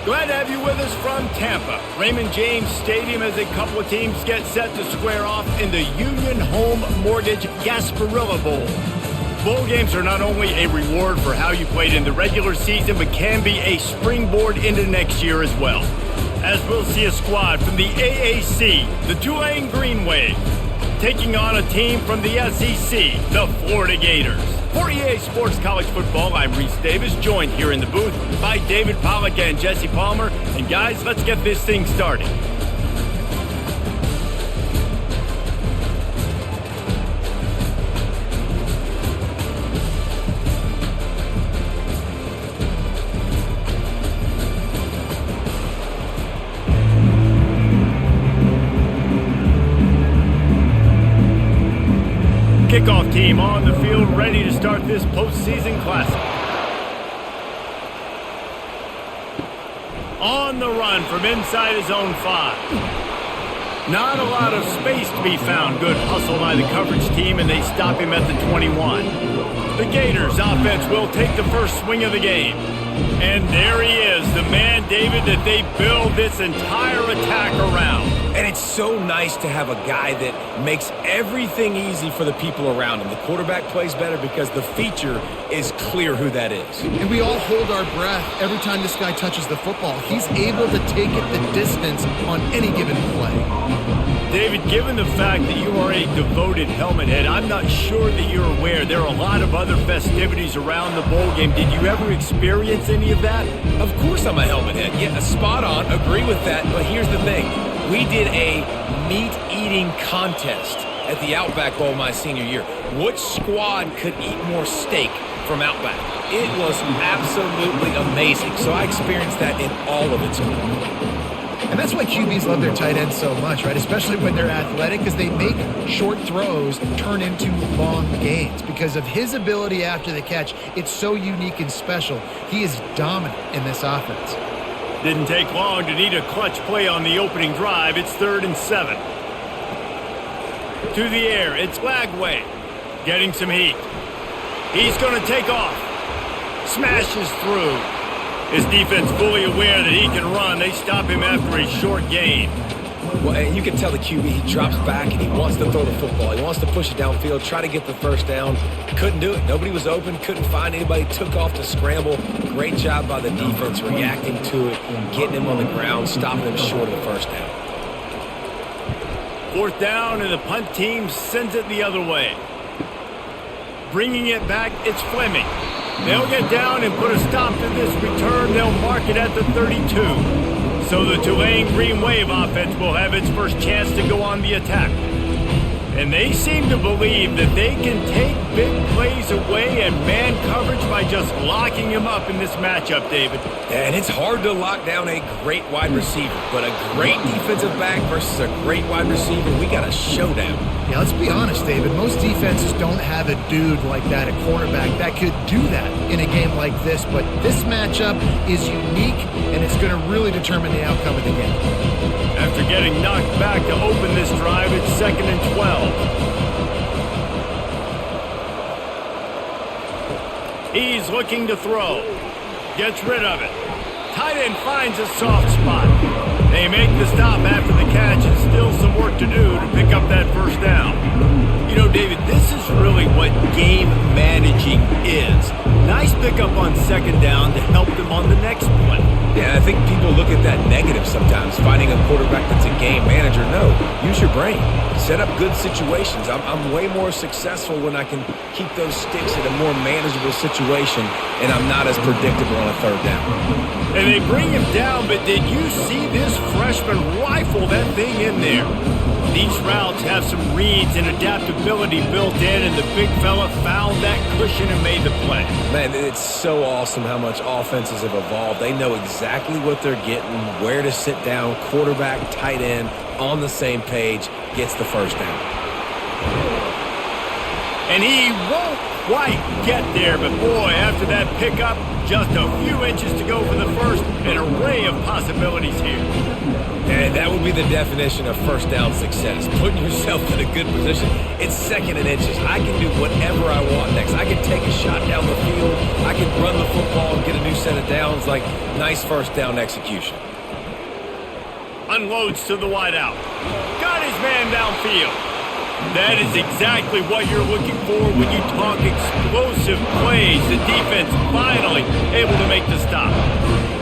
Glad to have you with us from Tampa. Raymond James Stadium as a couple of teams get set to square off in the Union Home Mortgage Gasparilla Bowl. Bowl games are not only a reward for how you played in the regular season, but can be a springboard into next year as well. As we'll see a squad from the AAC, the Tulane Green Wave, taking on a team from the SEC, the Florida Gators. For EA Sports College Football, I'm Reese Davis, joined here in the booth by David Pollack and Jesse Palmer. And guys, let's get this thing started. Kickoff team on the field, ready to start this postseason classic. On the run from inside his own 5. Not a lot of space to be found. Good hustle by the coverage team, and they stop him at the 21. The Gators offense will take the first swing of the game. And there he is, the man, David, that they build this entire attack around. And it's so nice to have a guy that makes everything easy for the people around him. The quarterback plays better because the feature is clear who that is. And we all hold our breath every time this guy touches the football. He's able to take it the distance on any given play. David, given the fact that you are a devoted helmet head, I'm not sure that you're aware there are a lot of other festivities around the bowl game. Did you ever experience any of that? Of course I'm a helmet head. Yeah, spot on. Agree with that. But here's the thing. We did a meat-eating contest at the Outback Bowl my senior year. Which squad could eat more steak from Outback? It was absolutely amazing. So I experienced that in all of its glory. And that's why QBs love their tight ends so much, right? Especially when they're athletic, because they make short throws turn into long gains. Because of his ability after the catch, it's so unique and special. He is dominant in this offense. Didn't take long to need a clutch play on the opening drive. It's 3rd and 7. To the air, it's Lagway, getting some heat. He's going to take off. Smashes through. His defense fully aware that he can run. They stop him after a short gain. Well, and you can tell the QB, he drops back and he wants to throw the football. He wants to push it downfield, try to get the first down. Couldn't do it. Nobody was open, couldn't find anybody, took off to scramble. Great job by the defense reacting to it, getting him on the ground, stopping him short of the first down. 4th down, and the punt team sends it the other way. Bringing it back, it's Fleming. They'll get down and put a stop to this return. They'll mark it at the 32. So the Tulane Green Wave offense will have its first chance to go on the attack. And they seem to believe that they can take big plays away and man coverage by just locking him up in this matchup, David. And it's hard to lock down a great wide receiver, but a great defensive back versus a great wide receiver, we got a showdown. Yeah, let's be honest, David. Most defenses don't have a dude like that, a quarterback, that could do that in a game like this. But this matchup is unique, and it's going to really determine the outcome of the game. After getting knocked back to open this drive, it's 2nd and 12. He's looking to throw. Gets rid of it. Tight end finds a soft spot. They make the stop after the catch, and still some work to do to pick up that first down. You know, David, this is really what game managing is. Nice pickup on 2nd down to help them on the next play. Yeah, I think people look at that negative sometimes, finding a quarterback that's a game manager. No, use your brain. Set up good situations. I'm way more successful when I can keep those sticks in a more manageable situation, and I'm not as predictable on a 3rd down. And they bring him down, but did you see this freshman rifle that thing in there? These routes have some reads and adaptability built in, and the big fella found that cushion and made the play. Man, it's so awesome how much offenses have evolved. They know exactly what they're getting, where to sit down, quarterback, tight end, on the same page, gets the first down. And he won't quite get there, but boy, after that pickup, just a few inches to go for the first, an array of possibilities here. And that would be the definition of first down success. Putting yourself in a good position. It's 2nd and inches. I can do whatever I want next. I can take a shot down the field. I can run the football and get a new set of downs. Like, nice first down execution. Unloads to the wideout. Got his man downfield. That is exactly what you're looking for when you talk explosive plays. The defense finally able to make the stop.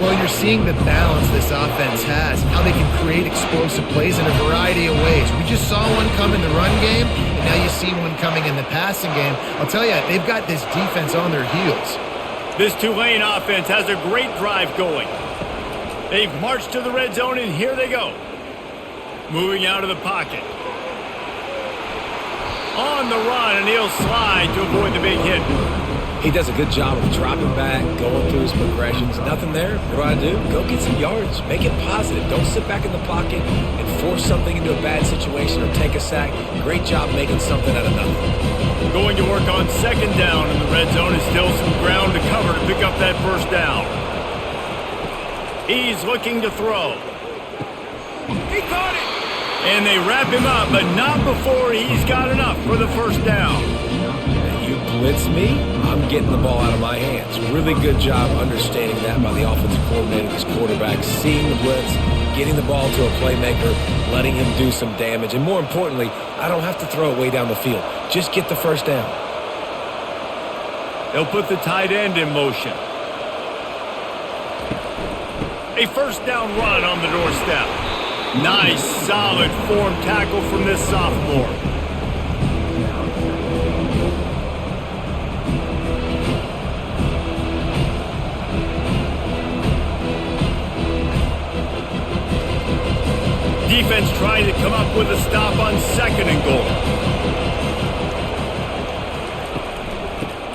Well, you're seeing the balance this offense has, how they can create explosive plays in a variety of ways. We just saw one come in the run game, and now you see one coming in the passing game. I'll tell you, they've got this defense on their heels. This Tulane offense has a great drive going. They've marched to the red zone, and here they go. Moving out of the pocket. On the run, and he'll slide to avoid the big hit. He does a good job of dropping back, going through his progressions. Nothing there. What do? Go get some yards. Make it positive. Don't sit back in the pocket and force something into a bad situation or take a sack. Great job making something out of nothing. Going to work on second down in the red zone. Is still some ground to cover to pick up that first down. He's looking to throw. He caught it! And they wrap him up, but not before he's got enough for the first down. You blitz me, I'm getting the ball out of my hands. Really good job understanding that by the offensive coordinator, his quarterback, seeing the blitz, getting the ball to a playmaker, letting him do some damage. And more importantly, I don't have to throw it way down the field. Just get the first down. They'll put the tight end in motion. A first down run on the doorstep. Nice, solid form tackle from this sophomore. Defense trying to come up with a stop on second and goal.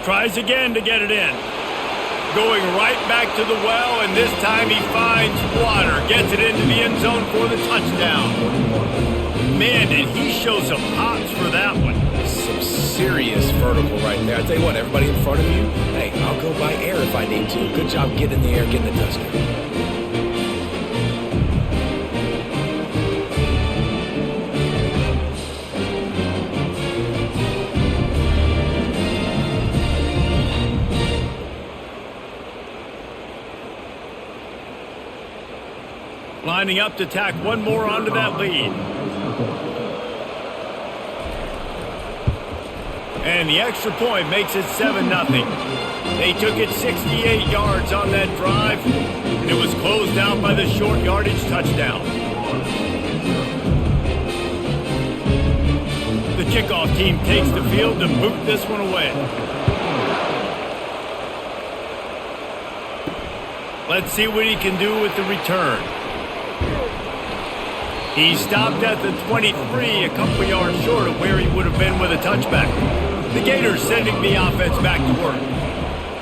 Tries again to get it in. Going right back to the well, and this time he finds water. Gets it into the end zone for the touchdown. Man, did he show some hops for that one. Some serious vertical right there. I tell you what, everybody in front of you, hey, I'll go by air if I need to. Good job getting in the air, getting the touchdown. Lining up to tack one more onto that lead. And the extra point makes it 7-0. They took it 68 yards on that drive, and it was closed out by the short yardage touchdown. The kickoff team takes the field to boot this one away. Let's see what he can do with the return. He stopped at the 23, a couple of yards short of where he would have been with a touchback. The Gators sending the offense back to work.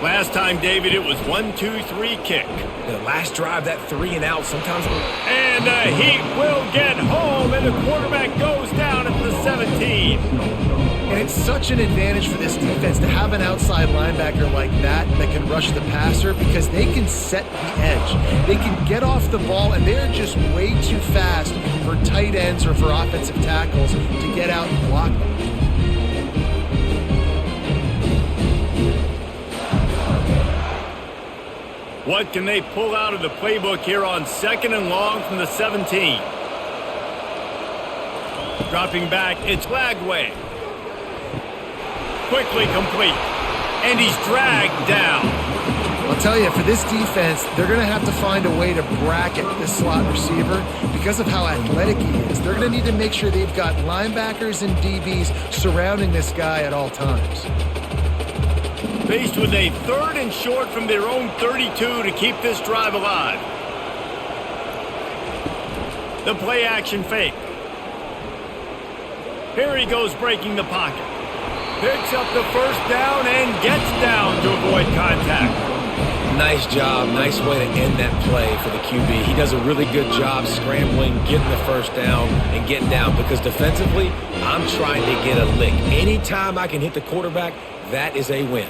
Last time, David, it was 1-2-3 kick. The last drive, that 3 and out, sometimes. And the Heat will get home, and the quarterback goes down at the 17. And it's such an advantage for this defense to have an outside linebacker like that can rush the passer because they can set the edge. They can get off the ball, and they're just way too fast for tight ends or for offensive tackles to get out and block them. What can they pull out of the playbook here on second and long from the 17? Dropping back, it's Lagway. Quickly complete. And he's dragged down. I'll tell you, for this defense, they're going to have to find a way to bracket this slot receiver because of how athletic he is. They're going to need to make sure they've got linebackers and DBs surrounding this guy at all times. Faced with a third and short from their own 32 to keep this drive alive. The play action fake. Here he goes breaking the pocket. Picks up the first down and gets down to avoid contact. Nice job. Nice way to end that play for the QB. He does a really good job scrambling, getting the first down, and getting down because defensively, I'm trying to get a lick. Anytime I can hit the quarterback, that is a win.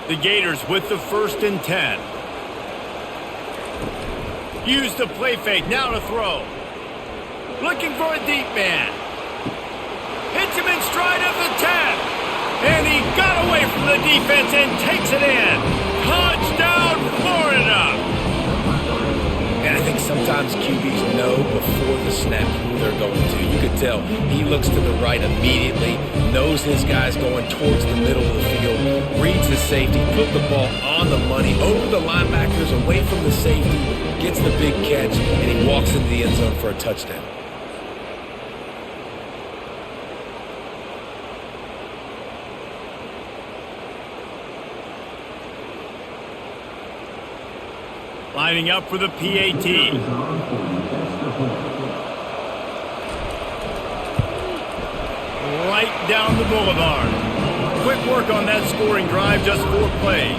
The Gators with the 1st and 10. Use the play fake, now to throw. Looking for a deep man. Hits him in stride of the 10. And he got away from the defense and takes it in. sometimes QBs know before the snap who they're going to. You could tell he looks to the right immediately, knows his guy's going towards the middle of the field, reads the safety, put the ball on the money, over the linebackers, away from the safety, gets the big catch, and he walks into the end zone for a touchdown. Lining up for the PAT. Right down the boulevard. Quick work on that scoring drive, just 4 plays.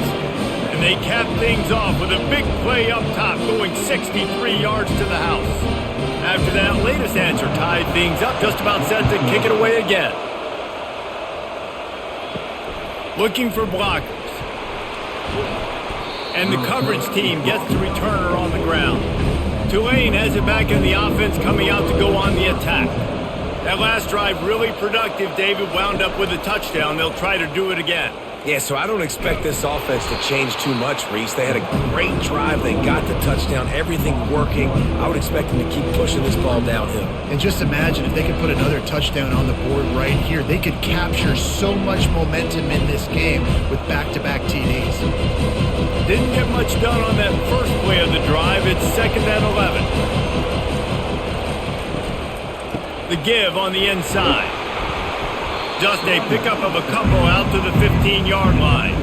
And they cap things off with a big play up top, going 63 yards to the house. After that latest answer tied things up, just about set to kick it away again. Looking for blockers. And the coverage team gets the returner on the ground. Tulane has it back in the offense, coming out to go on the attack. That last drive really productive. David wound up with a touchdown. They'll try to do it again. Yeah, so I don't expect this offense to change too much, Reese. They had a great drive. They got the touchdown, everything working. I would expect them to keep pushing this ball downhill. And just imagine if they could put another touchdown on the board right here. They could capture so much momentum in this game with back-to-back TDs. Didn't get much done on that first play of the drive. It's 2nd and 11. The give on the inside. Just a pickup of a couple out to the 15-yard line.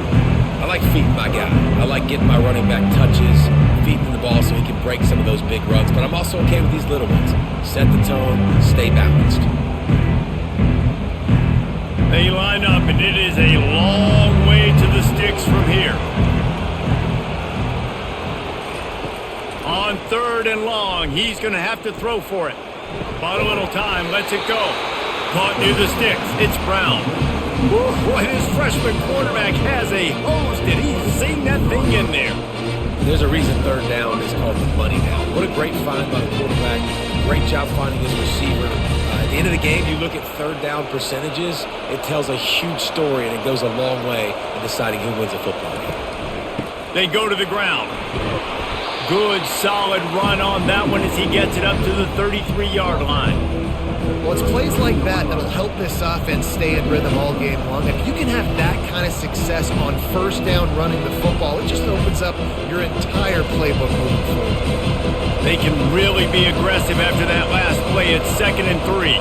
I like feeding my guy. I like getting my running back touches, feeding the ball so he can break some of those big runs. But I'm also okay with these little ones. Set the tone, stay balanced. They line up, and it is a long way to the sticks from here. On 3rd and long, he's going to have to throw for it. Bought a little time, lets it go. Caught near the sticks. It's Brown. Boy, his freshman quarterback has a hose. Did he sing that thing in there? There's a reason 3rd down is called the money down. What a great find by the quarterback. Great job finding his receiver. At the end of the game, you look at 3rd down percentages. It tells a huge story, and it goes a long way in deciding who wins a football game. They go to the ground. Good, solid run on that one as he gets it up to the 33-yard line. Well, it's plays like that that'll help this offense stay in rhythm all game long. If you can have that kind of success on 1st down running the football, it just opens up your entire playbook moving forward. They can really be aggressive after that last play. It's 2nd and 3.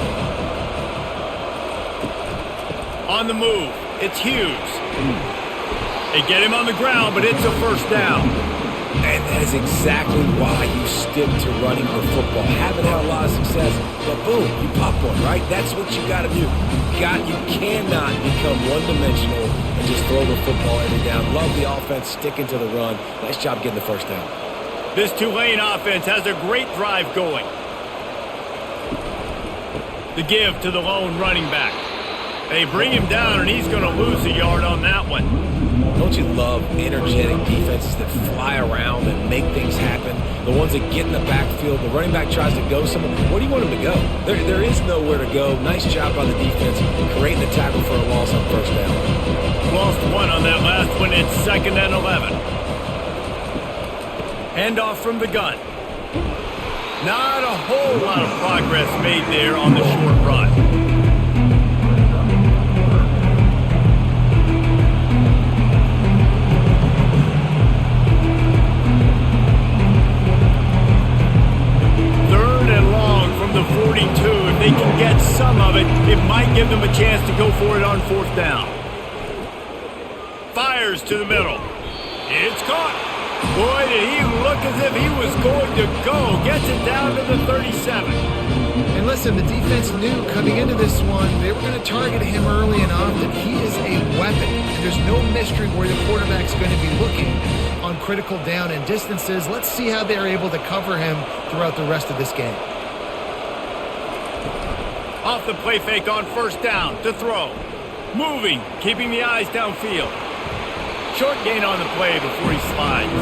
On the move, it's Hughes. They get him on the ground, but it's a 1st down. And that is exactly why you stick to running the football. Haven't had a lot of success, but boom, you pop one, right? That's what you got to do. You cannot become one-dimensional and just throw the football every down. Love the offense, sticking to the run. Nice job getting the 1st down. This Tulane offense has a great drive going. The give to the lone running back. They bring him down, and he's going to lose a yard on that one. Don't you love energetic defenses that fly around and make things happen? The ones that get in the backfield, the running back tries to go somewhere. Where do you want him to go? There is nowhere to go. Nice job by the defense, creating the tackle for a loss on 1st down. Lost one on that last one. It's 2nd and 11. Handoff from the gun. Not a whole lot of progress made there on the short run. The 42, if they can get some of it, it might give them a chance to go for it on 4th down. Fires to the middle. It's caught. Boy, did he look as if he was going to go. Gets it down to the 37. And listen, the defense knew coming into this one, they were going to target him early and often. He is a weapon. And there's no mystery where the quarterback's going to be looking on critical down and distances. Let's see how they're able to cover him throughout the rest of this game. Off the play fake on 1st down to throw. Moving, keeping the eyes downfield. Short gain on the play before he slides.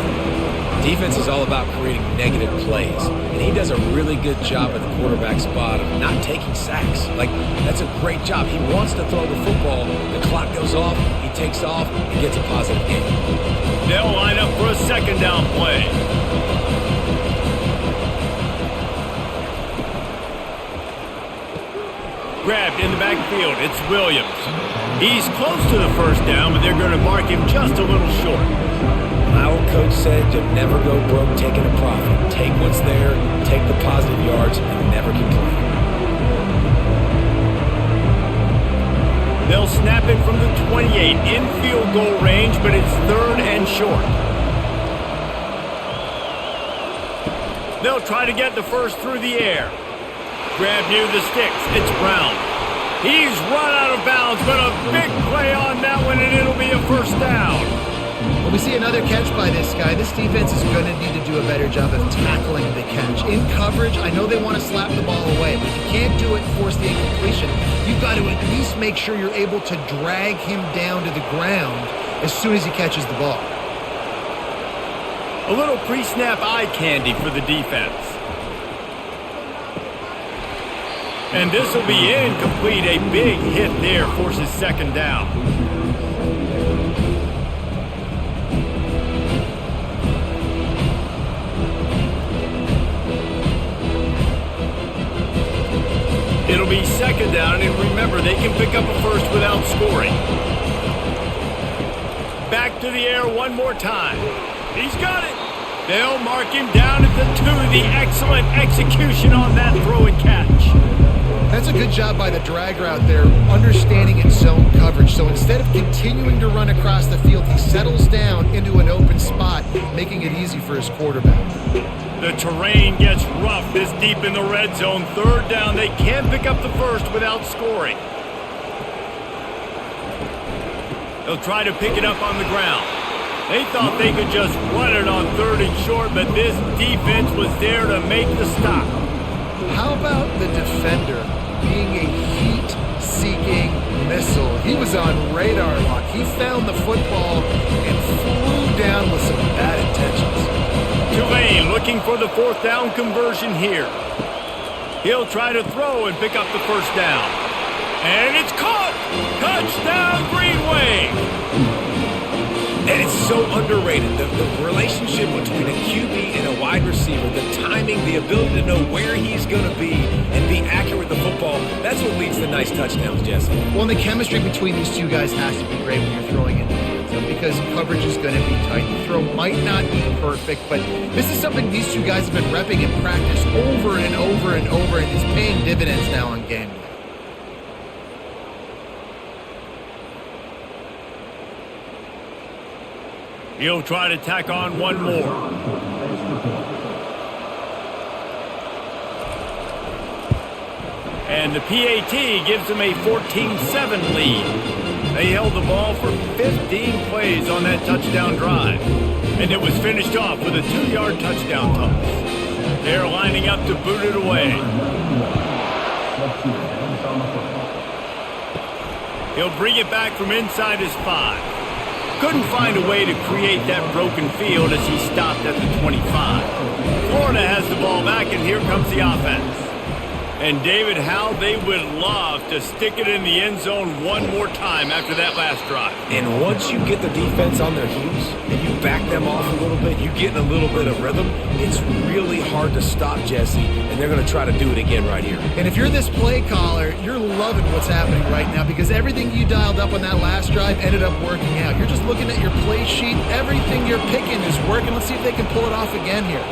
Defense is all about creating negative plays, and he does a really good job at the quarterback spot of not taking sacks. That's a great job. He wants to throw the football. The clock goes off, he takes off, and gets a positive gain. They'll line up for a 2nd down play. grabbed in the backfield. It's Williams. He's close to the first down, but they're going to mark him just a little short. My old coach said you'll never go broke taking a profit. Take what's there, take the positive yards, and never complain. They'll snap it from the 28 in field goal range, but it's 3rd and short. They'll try to get the first through the air. Grab near the sticks. It's Brown. He's run out of bounds, but a big play on that one, and it'll be a first down. When we see another catch by this guy, this defense is going to need to do a better job of tackling the catch. In coverage, I know they want to slap the ball away, but if you can't do it and force the incompletion, you've got to at least make sure you're able to drag him down to the ground as soon as he catches the ball. A little pre-snap eye candy for the defense. And this will be incomplete. A big hit there forces 2nd down. It'll be 2nd down, and remember, they can pick up a first without scoring. Back to the air one more time. He's got it. They'll mark him down at the 2. The excellent execution on that throw and catch. That's a good job by the drag route there, understanding its zone coverage. So instead of continuing to run across the field, he settles down into an open spot, making it easy for his quarterback. The terrain gets rough this deep in the red zone. 3rd down. They can't pick up the first without scoring. They'll try to pick it up on the ground. They thought they could just run it on 3rd and short, but this defense was there to make the stop. How about the defender being a heat-seeking missile? He was on radar lock. He found the football and flew down with some bad intentions. Tulane looking for the 4th down conversion here. He'll try to throw and pick up the first down. And it's caught! Touchdown, Greenway! And it's so underrated. The relationship between a QB and a wide receiver, the timing, the ability to know where he's going to be and be accurate with the football, that's what leads to nice touchdowns, Jesse. Well, and the chemistry between these two guys has to be great when you're throwing into the end zone because coverage is going to be tight. The throw might not be perfect, but this is something these two guys have been repping in practice over and over and over, and it's paying dividends now on game day. He'll try to tack on one more. And the PAT gives them a 14-7 lead. They held the ball for 15 plays on that touchdown drive. And it was finished off with a 2-yard touchdown toss. They're lining up to boot it away. He'll bring it back from inside his 5. Couldn't find a way to create that broken field as he stopped at the 25. Florida has the ball back, and here comes the offense. And David, how they would love to stick it in the end zone one more time after that last drive. And once you get the defense on their heels and you back them off a little bit, you get in a little bit of rhythm, it's really hard to stop, Jesse, and they're going to try to do it again right here. And if you're this play caller, you're loving what's happening right now because everything you dialed up on that last drive ended up working out. You're just looking at your play sheet. Everything you're picking is working. Let's see if they can pull it off again here.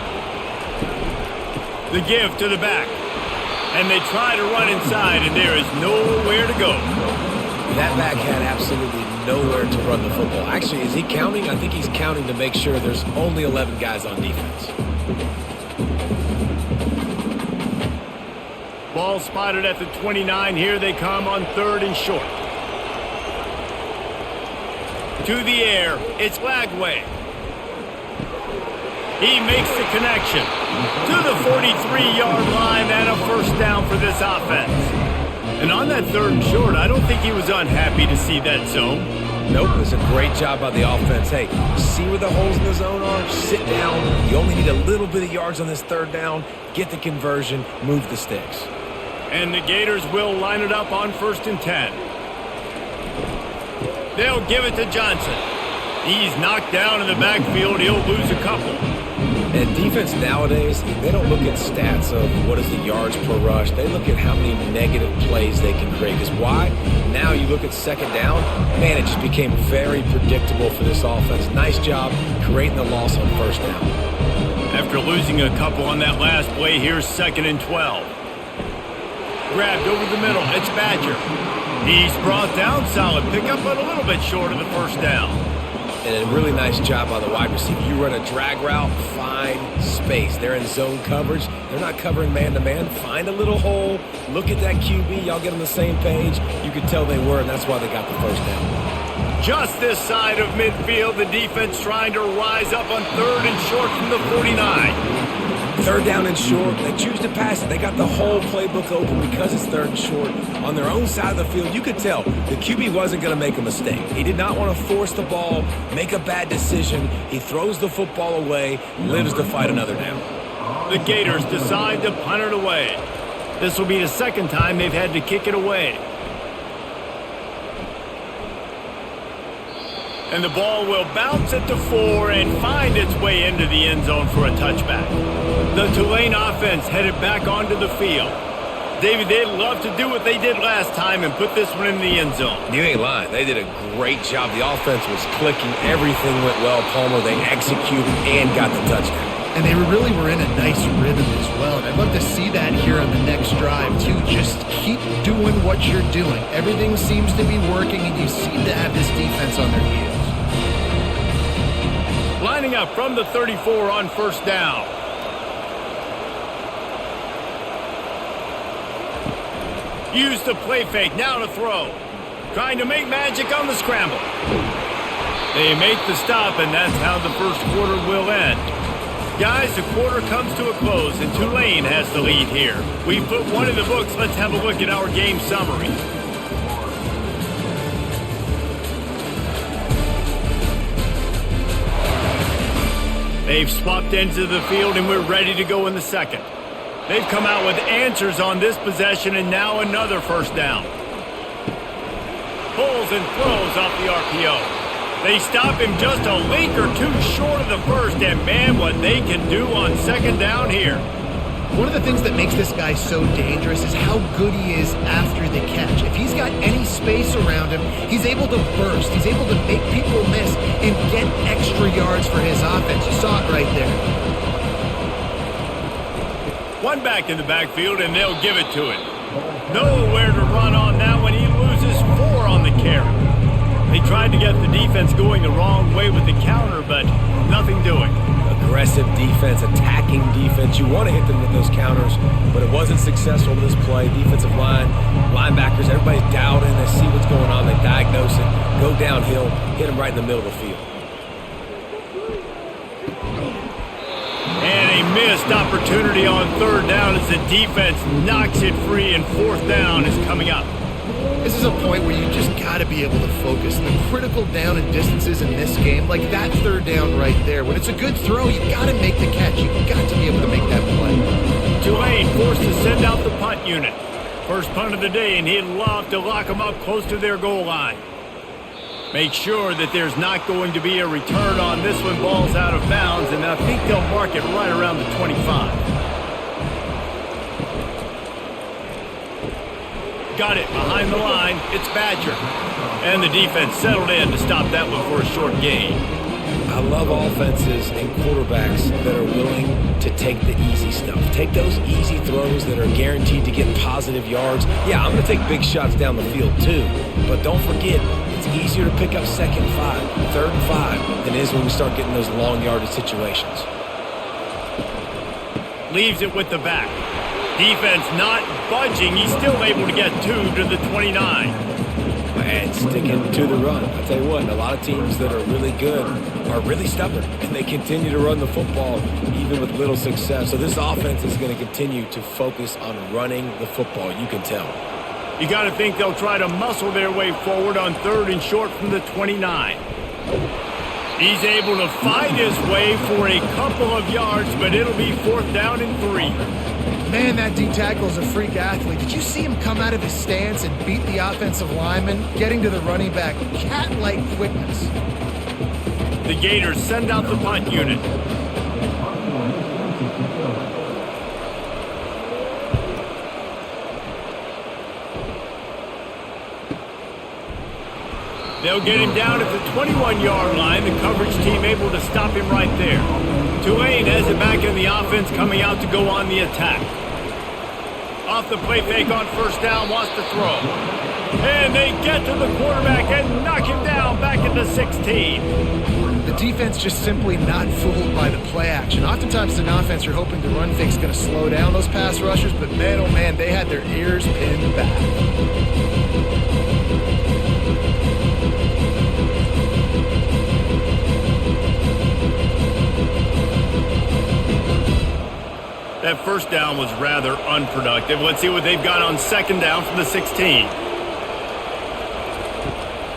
The give to the back. And they try to run inside, and there is nowhere to go. That back had absolutely nowhere to run the football. Actually, is he counting? I think he's counting to make sure there's only 11 guys on defense. Ball spotted at the 29. Here they come on 3rd and short. To the air. It's Lagway. He makes the connection to the 43-yard line and a first down for this offense. And on that 3rd and short, I don't think he was unhappy to see that zone. Nope, it was a great job by the offense. Hey, see where the holes in the zone are? Sit down. You only need a little bit of yards on this 3rd down. Get the conversion. Move the sticks. And the Gators will line it up on 1st and 10. They'll give it to Johnson. He's knocked down in the backfield. He'll lose a couple. And defense nowadays, they don't look at stats of what is the yards per rush. They look at how many negative plays they can create. Because why? Now you look at second down, man, it just became very predictable for this offense. Nice job creating the loss on first down. After losing a couple on that last play, here's 2nd and 12. Grabbed over the middle, it's Badger. He's brought down, solid pickup, but a little bit short of the first down. And a really nice job by the wide receiver. You run a drag route, find space. They're in zone coverage. They're not covering man-to-man. Find a little hole. Look at that QB. Y'all get on the same page. You could tell they were, and that's why they got the first down. Just this side of midfield, the defense trying to rise up on 3rd and short from the 49. 3rd down and short. They choose to pass it. They got the whole playbook open because it's 3rd and short. On their own side of the field, you could tell the QB wasn't going to make a mistake. He did not want to force the ball, make a bad decision. He throws the football away, lives to fight another down. The Gators decide to punt it away. This will be the 2nd time they've had to kick it away. And the ball will bounce at the 4 and find its way into the end zone for a touchback. The Tulane offense headed back onto the field. David, they'd love to do what they did last time and put this one in the end zone. You ain't lying. They did a great job. The offense was clicking. Everything went well, Palmer. They executed and got the touchdown. And they really were in a nice rhythm as well. And I'd love to see that here on the next drive, too. Just keep doing what you're doing. Everything seems to be working, and you seem to have this defense on their heels. Lining up from the 34 on first down. Use the play fake, now to throw. Trying to make magic on the scramble. They make the stop, and that's how the first quarter will end. Guys, the quarter comes to a close, and Tulane has the lead here. We've put one in the books. Let's have a look at our game summary. They've swapped ends of the field, and we're ready to go in the second. They've come out with answers on this possession, and now another first down. Pulls and throws off the RPO. They stop him just a link or two short of the first, and man, what they can do on second down here. One of the things that makes this guy so dangerous is how good he is after the catch. If he's got any space around him, he's able to burst. He's able to make people miss and get extra yards for his offense. You saw it right there. One back in the backfield, and they'll give it to him. Nowhere to run on that one. He loses 4 on the carry. They tried to get the defense going the wrong way with the counter, but nothing doing. Aggressive defense, attacking defense. You want to hit them with those counters, but it wasn't successful this play. Defensive line, linebackers, everybody's dialed in. They see what's going on. They diagnose it, go downhill, hit them right in the middle of the field. And a missed opportunity on 3rd down as the defense knocks it free, and 4th down is coming up. This is a point where you just got to be able to focus. The critical down and distances in this game, like that 3rd down right there. When it's a good throw, you got to make the catch. You got to be able to make that play. Tulane forced to send out the punt unit. First punt of the day, and he'd love to lock them up close to their goal line. Make sure that there's not going to be a return on this one. Ball's out of bounds, and I think they'll mark it right around the 25. Got it behind the line. It's Badger. And the defense settled in to stop that one for a short gain. I love offenses and quarterbacks that are willing to take the easy stuff. Take those easy throws that are guaranteed to get positive yards. Yeah, I'm going to take big shots down the field too. But don't forget, it's easier to pick up 2nd and 5, 3rd and 5 than it is when we start getting those long yardage situations. Leaves it with the back. Defense not budging. He's still able to get 2 to the 29. And sticking to the run. I'll tell you what, a lot of teams that are really good are really stubborn, and they continue to run the football even with little success. So this offense is going to continue to focus on running the football. You can tell. You got to think they'll try to muscle their way forward on 3rd and short from the 29. He's able to find his way for a couple of yards, but it'll be 4th down and 3. Man, that D-tackle is a freak athlete. Did you see him come out of his stance and beat the offensive lineman, getting to the running back? Cat-like quickness. The Gators send out the punt unit. They'll get him down at the 21-yard line. The coverage team able to stop him right there. Tulane has it back in the offense, coming out to go on the attack. Off the play fake on first down, wants to throw. And they get to the quarterback and knock him down back at the 16. The defense just simply not fooled by the play action. Oftentimes in offense, you're hoping the run fake's going to slow down those pass rushers, but man, oh man, they had their ears pinned back. That first down was rather unproductive. Let's see what they've got on second down from the 16.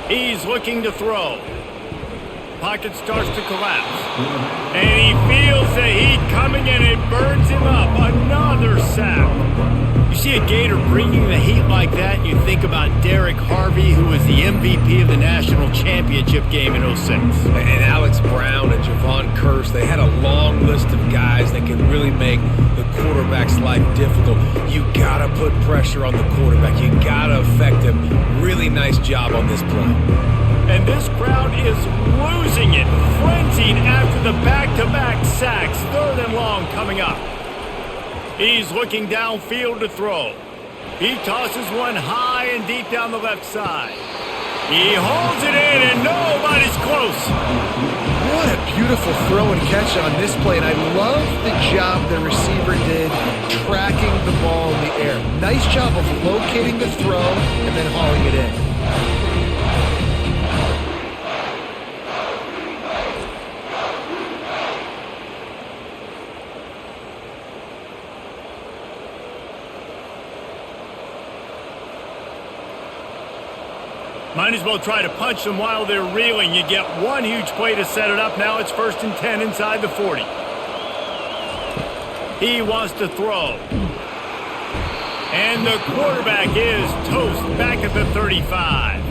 He's looking to throw. Pocket starts to collapse. And he feels the heat coming and it burns him up. Another sack. You see a Gator bringing the heat like that, and you think about Derek Harvey, who was the MVP of the national championship game in 06. And Alex Brown and Javon Curse, they had a long list of guys that could really make the quarterback's life difficult. You gotta put pressure on the quarterback. You gotta affect him. Really nice job on this play. And this crowd is losing it, frenzied after the back-to-back sacks. Third and long coming up. He's looking downfield to throw. He tosses one high and deep down the left side. He holds it in, and nobody's close. What a beautiful throw and catch on this play, and I love the job the receiver did tracking the ball in the air. Nice job of locating the throw and then hauling it in. Might as well try to punch them while they're reeling. You get one huge play to set it up. Now it's 1st and 10 inside the 40. He wants to throw. And the quarterback is toast back at the 35.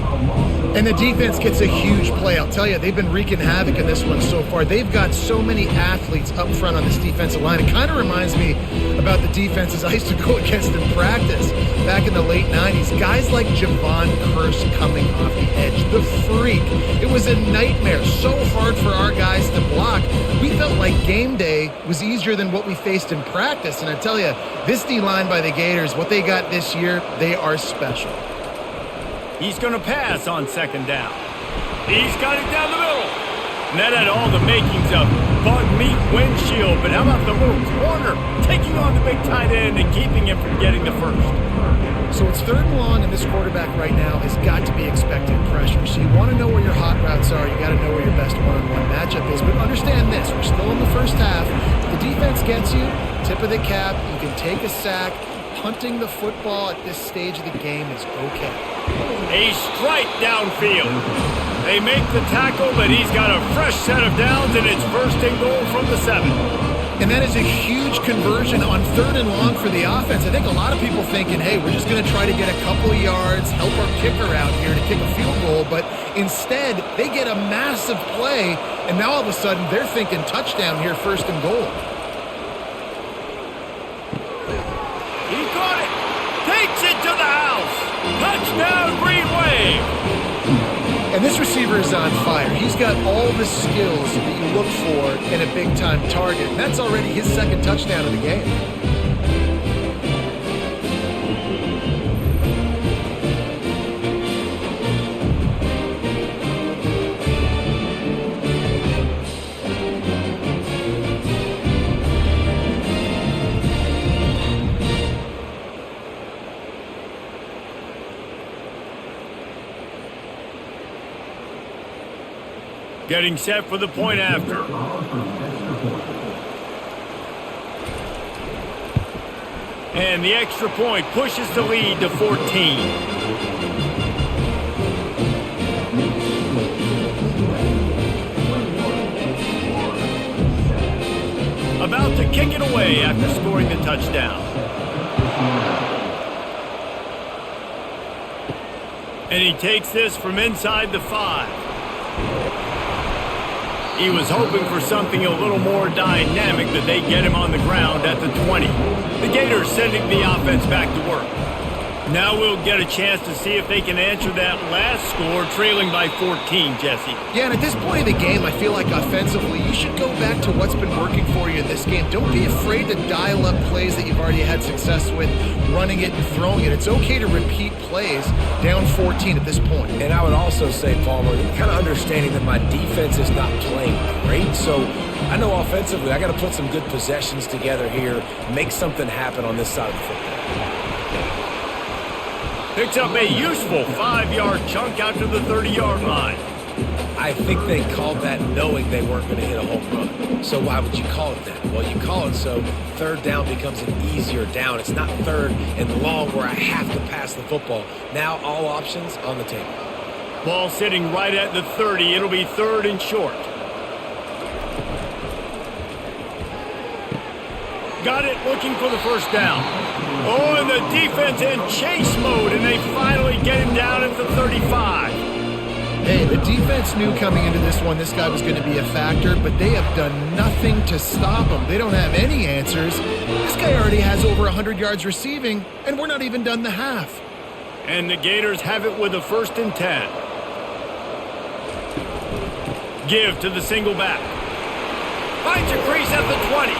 And the defense gets a huge play. I'll tell you, they've been wreaking havoc in this one so far. They've got so many athletes up front on this defensive line. It kind of reminds me about the defenses I used to go against in practice back in the late 90s. Guys like Javon Curse coming off the edge. The freak. It was a nightmare. So hard for our guys to block. We felt like game day was easier than what we faced in practice. And I tell you, this D-line by the Gators, what they got this year, they are special. He's going to pass on second down. He's got it down the middle. And that had all the makings of bug meat windshield. But how about the little corner taking on the big tight end and keeping him from getting the first? So it's 3rd and long, and this quarterback right now has got to be expecting pressure. So you want to know where your hot routes are. You got to know where your best one-on-one matchup is. But understand this, we're still in the first half. If the defense gets you, tip of the cap, you can take a sack. Punting the football at this stage of the game is okay. A strike downfield. They make the tackle, but he's got a fresh set of downs, and it's 1st and goal from the 7. And that is a huge conversion on 3rd and long for the offense. I think a lot of people thinking, hey, we're just going to try to get a couple of yards, help our kicker out here to kick a field goal. But instead, they get a massive play, and now all of a sudden they're thinking touchdown here, 1st and goal. He caught it. Takes it to the house. Touchdown, Green Wave. And this receiver is on fire. He's got all the skills that you look for in a big-time target. And that's already his 2nd touchdown of the game. Getting set for the point after. And the extra point pushes the lead to 14. About to kick it away after scoring the touchdown. And he takes this from inside the 5. He was hoping for something a little more dynamic, that they get him on the ground at the 20. The Gators sending the offense back to work. Now we'll get a chance to see if they can answer that last score, trailing by 14, Jesse. Yeah, and at this point in the game, I feel like offensively, you should go back to what's been working for you in this game. Don't be afraid to dial up plays that you've already had success with, running it and throwing it. It's okay to repeat plays down 14 at this point. And I would also say, Palmer, kind of understanding that my defense is not playing great, so I know offensively I got to put some good possessions together here, make something happen on this side of the football. Picks up a useful 5-yard chunk out to the 30-yard line. I think they called that knowing they weren't going to hit a home run. So why would you call it that? Well, you call it so third down becomes an easier down. It's not third and long where I have to pass the football. Now all options on the table. Ball sitting right at the 30. It'll be third and short. Got it, looking for the first down. Oh, and the defense in chase mode, and they finally get him down at the 35. Hey, the defense knew coming into this one this guy was going to be a factor, but they have done nothing to stop him. They don't have any answers. This guy already has over 100 yards receiving, and we're not even done the half. And the Gators have it with a 1st and 10. Give to the single back. Finds a crease at the 20.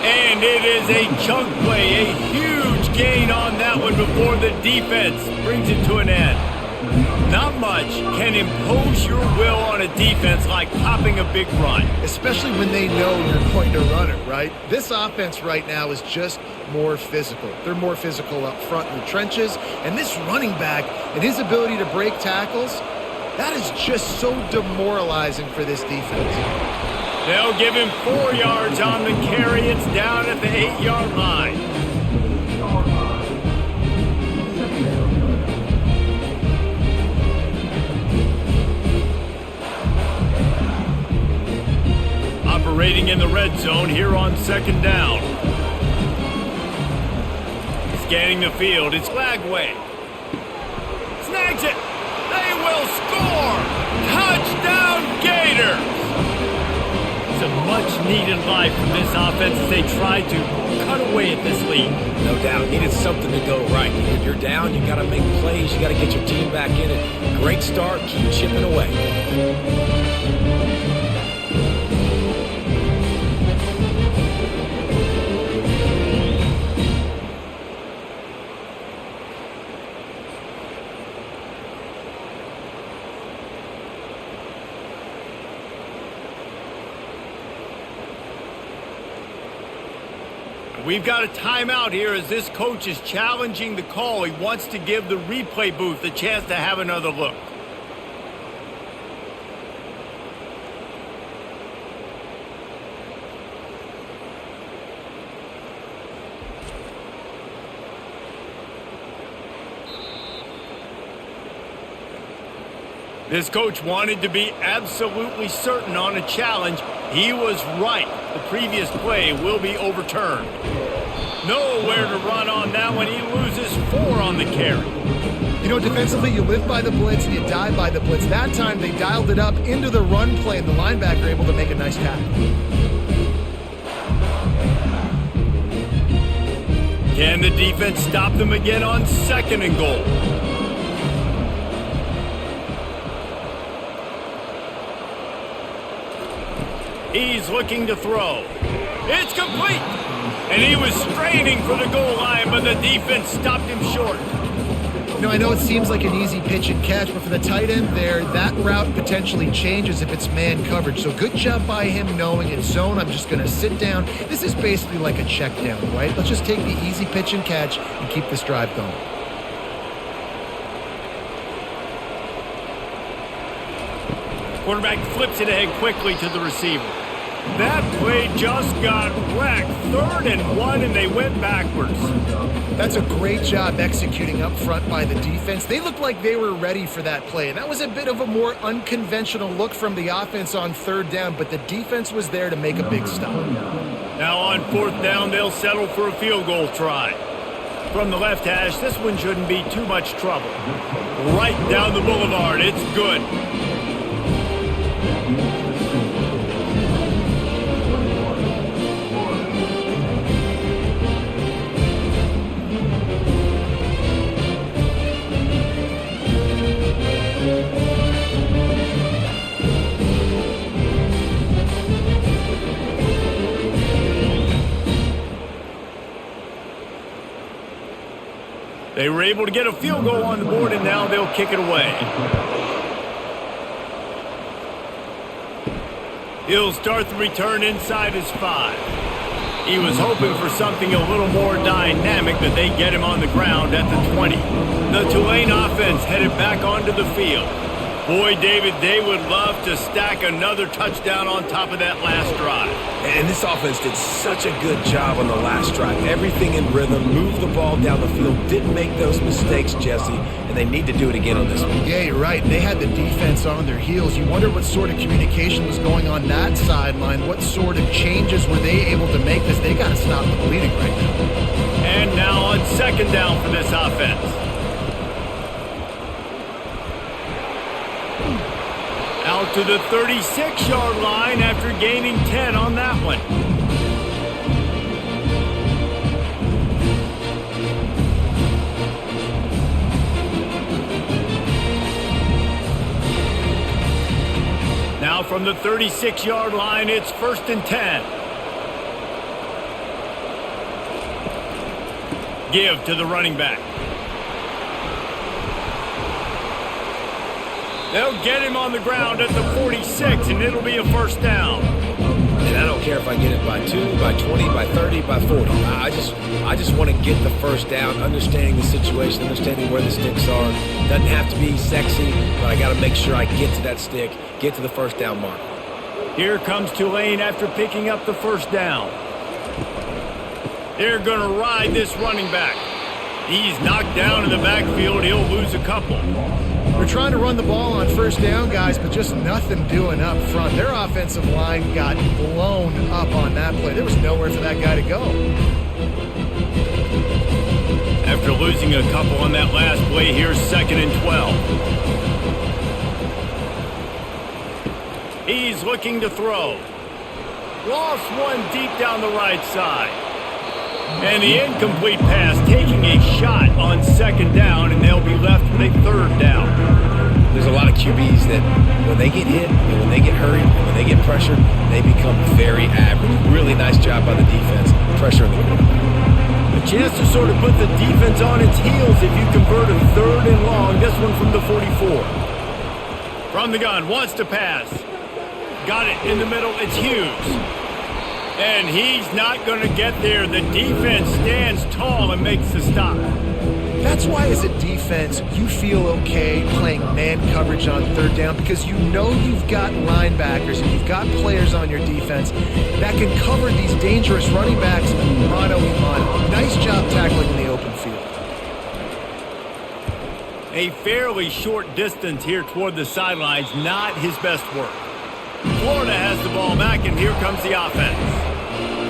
And it is a chunk play, a huge gain on that one before the defense brings it to an end. Not much can impose your will on a defense like popping a big run. Especially when they know you're going to run it, right? This offense right now is just more physical. They're more physical up front in the trenches. And this running back and his ability to break tackles, that is just so demoralizing for this defense. They'll give him 4 yards on the carry. It's down at the 8-yard line. Operating in the red zone here on 2nd down. Scanning the field. It's Lagway. Snags it. They will score. Touchdown Gators. It's a much-needed life from this offense as they try to cut away at this lead. No doubt. Needed something to go right. When you're down, you got to make plays. You got to get your team back in it. Great start. Keep chipping away. We've got a timeout here as this coach is challenging the call. He wants to give the replay booth a chance to have another look. This coach wanted to be absolutely certain on a challenge. He was right. The previous play will be overturned. Nowhere to run on that one. He loses 4 on the carry. You know, defensively, you live by the blitz and you die by the blitz. That time, they dialed it up into the run play, and the linebacker able to make a nice tackle. Can the defense stop them again on 2nd and goal? He's looking to throw. It's complete! And he was straining for the goal line, but the defense stopped him short. You know, I know it seems like an easy pitch and catch, but for the tight end there, that route potentially changes if it's man coverage. So good job by him knowing it's zone. I'm just going to sit down. This is basically like a check down, right? Let's just take the easy pitch and catch and keep this drive going. Quarterback flips it ahead quickly to the receiver. That play just got wrecked. 3rd and 1, and they went backwards. That's a great job executing up front by the defense. They looked like they were ready for that play, and that was a bit of a more unconventional look from the offense on 3rd down, but the defense was there to make a big stop. Now on 4th down, they'll settle for a field goal try. From the left hash, this one shouldn't be too much trouble. Right down the boulevard, it's good. They were able to get a field goal on the board, and now they'll kick it away. He'll start the return inside his 5. He was hoping for something a little more dynamic, but they get him on the ground at the 20. The Tulane offense headed back onto the field. Boy, David, they would love to stack another touchdown on top of that last drive. And this offense did such a good job on the last drive. Everything in rhythm, moved the ball down the field, didn't make those mistakes, Jesse, and they need to do it again on this one. Yeah, you're right. They had the defense on their heels. You wonder what sort of communication was going on that sideline. What sort of changes were they able to make? Because they got to stop the bleeding right now. And now on second down for this offense. Out to the 36-yard line after gaining 10 on that one. Now from the 36-yard line, it's 1st and 10. Give to the running back. They'll get him on the ground at the 46, and it'll be a first down. And I don't care if I get it by 2, by 20, by 30, by 40. I just want to get the first down, understanding the situation, understanding where the sticks are. Doesn't have to be sexy, but I got to make sure I get to that stick, get to the first down mark. Here comes Tulane after picking up the first down. They're going to ride this running back. He's knocked down in the backfield. He'll lose a couple. They're trying to run the ball on first down, guys, but just nothing doing up front. Their offensive line got blown up on that play. There was nowhere for that guy to go. After losing a couple on that last play, here's 2nd and 12. He's looking to throw. Lost one deep down the right side. And the incomplete pass taking a shot on 2nd down, and they'll be left with a 3rd down. There's a lot of QBs that when they get hit and when they get hurried and when they get pressured, they become very average. Really nice job by the defense, pressuring the quarterback. A chance to sort of put the defense on its heels if you convert a 3rd and long. This one from the 44. From the gun, wants to pass. Got it in the middle, it's Hughes. And he's not going to get there. The defense stands tall and makes the stop. That's why as a defense, you feel okay playing man coverage on 3rd down because you know you've got linebackers and you've got players on your defense that can cover these dangerous running backs mano a mano. Nice job tackling in the open field. A fairly short distance here toward the sidelines, not his best work. Florida has the ball back, and here comes the offense.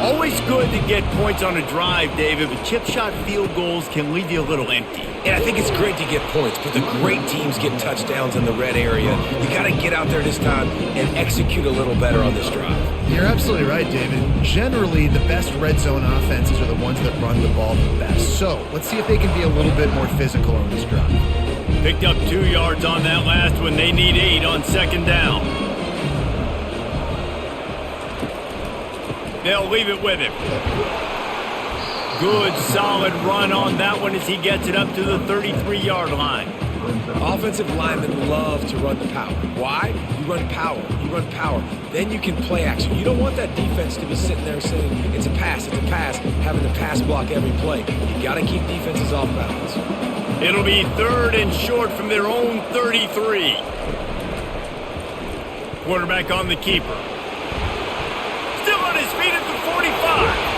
Always good to get points on a drive, David, but chip shot field goals can leave you a little empty. And I think it's great to get points, but the great teams get touchdowns in the red area. You got to get out there this time and execute a little better on this drive. You're absolutely right, David. Generally, the best red zone offenses are the ones that run the ball the best. So let's see if they can be a little bit more physical on this drive. Picked up 2 yards on that last one. They need 8 on 2nd down. They'll leave it with him. Good, solid run on that one as he gets it up to the 33-yard line. Offensive linemen love to run the power. Why? You run power. You run power. Then you can play action. You don't want that defense to be sitting there saying, it's a pass, having to pass block every play. You got to keep defenses off balance. It'll be 3rd and short from their own 33. Quarterback on the keeper. Still on his feet at the 45.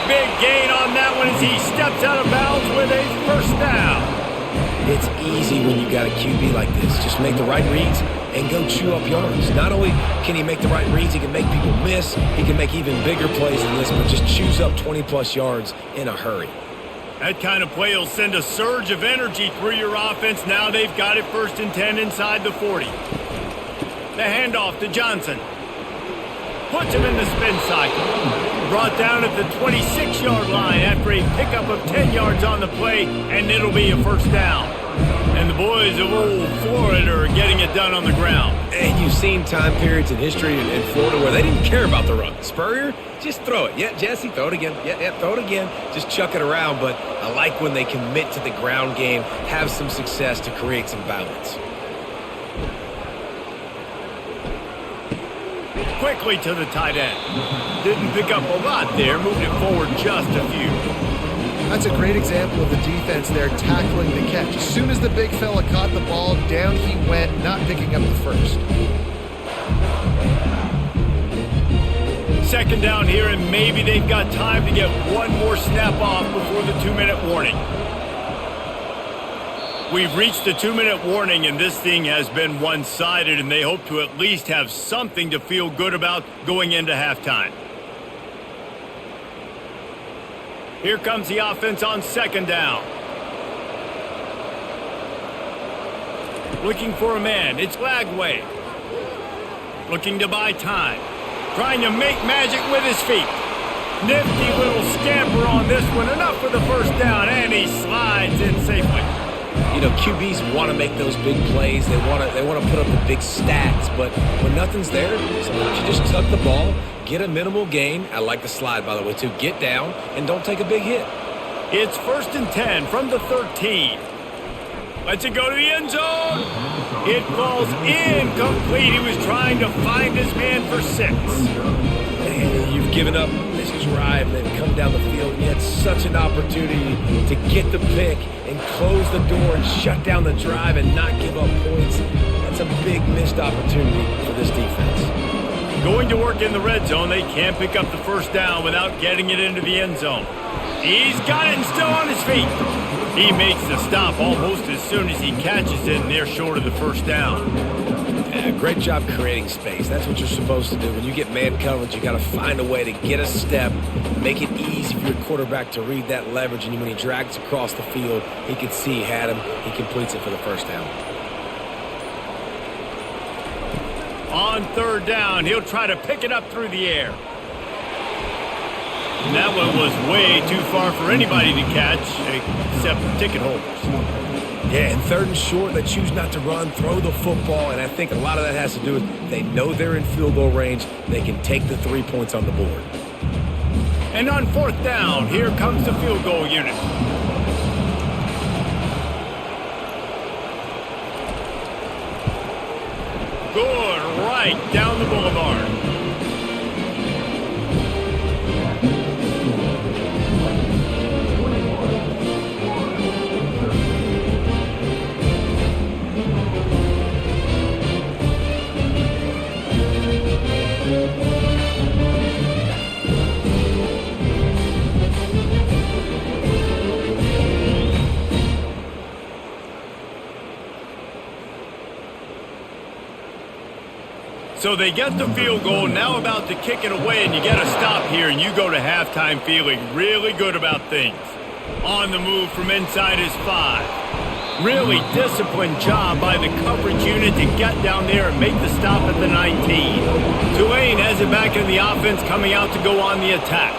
Big gain on that one as he steps out of bounds with a 1st down. It's easy when you got a QB like this. Just make the right reads and go chew up yards. Not only can he make the right reads, he can make people miss. He can make even bigger plays than this, but just chews up 20-plus yards in a hurry. That kind of play will send a surge of energy through your offense. Now they've got it 1st and 10 inside the 40. The handoff to Johnson. Puts him in the spin cycle. Brought down at the 26-yard line after a pickup of 10 yards on the play, and it'll be a 1st down. And the boys of old Florida are getting it done on the ground. And you've seen time periods in history in Florida where they didn't care about the run. Spurrier, just throw it. Yeah, Jesse, throw it again. Yeah, throw it again. Just chuck it around. But I like when they commit to the ground game, have some success to create some balance. Quickly to the tight end. Didn't pick up a lot there, moved it forward just a few. That's a great example of the defense there tackling the catch. As soon as the big fella caught the ball, down he went, not picking up the first. Second down here, and maybe they've got time to get one more snap off before the 2-minute warning. We've reached the 2-minute warning, and this thing has been one-sided, and they hope to at least have something to feel good about going into halftime. Here comes the offense on second down. Looking for a man. It's Lagway. Looking to buy time. Trying to make magic with his feet. Nifty little scamper on this one. Enough for the first down, and he slides in safely. You know, QBs want to make those big plays. They want to put up the big stats. But when nothing's there, sometimes you just tuck the ball, get a minimal gain. I like the slide, by the way, too. Get down and don't take a big hit. It's 1st and 10 from the 13. Lets it go to the end zone. It falls incomplete. He was trying to find his man for 6. Man, you've given up this drive. They've come down the field, and you had such an opportunity to get the pick and close the door and shut down the drive and not give up points. That's a big missed opportunity for this defense. Going to work in the red zone. They can't pick up the first down without getting it into the end zone. He's got it and still on his feet. He makes the stop almost as soon as he catches it, and they're short of the first down. Yeah, great job creating space. That's what you're supposed to do. When you get man coverage, you got to find a way to get a step, make it easy for your quarterback to read that leverage, and when he drags across the field, he can see he had him. He completes it for the first down. On third down, he'll try to pick it up through the air. And that one was way too far for anybody to catch, except ticket holders. Yeah, and 3rd and short, they choose not to run, throw the football, and I think a lot of that has to do with they know they're in field goal range. They can take the 3 points on the board. And on 4th down, here comes the field goal unit. Good, right down the boulevard. So they get the field goal, now about to kick it away, and you get a stop here, and you go to halftime feeling really good about things. On the move from inside his 5. Really disciplined job by the coverage unit to get down there and make the stop at the 19. Tulane has it back in the offense, coming out to go on the attack.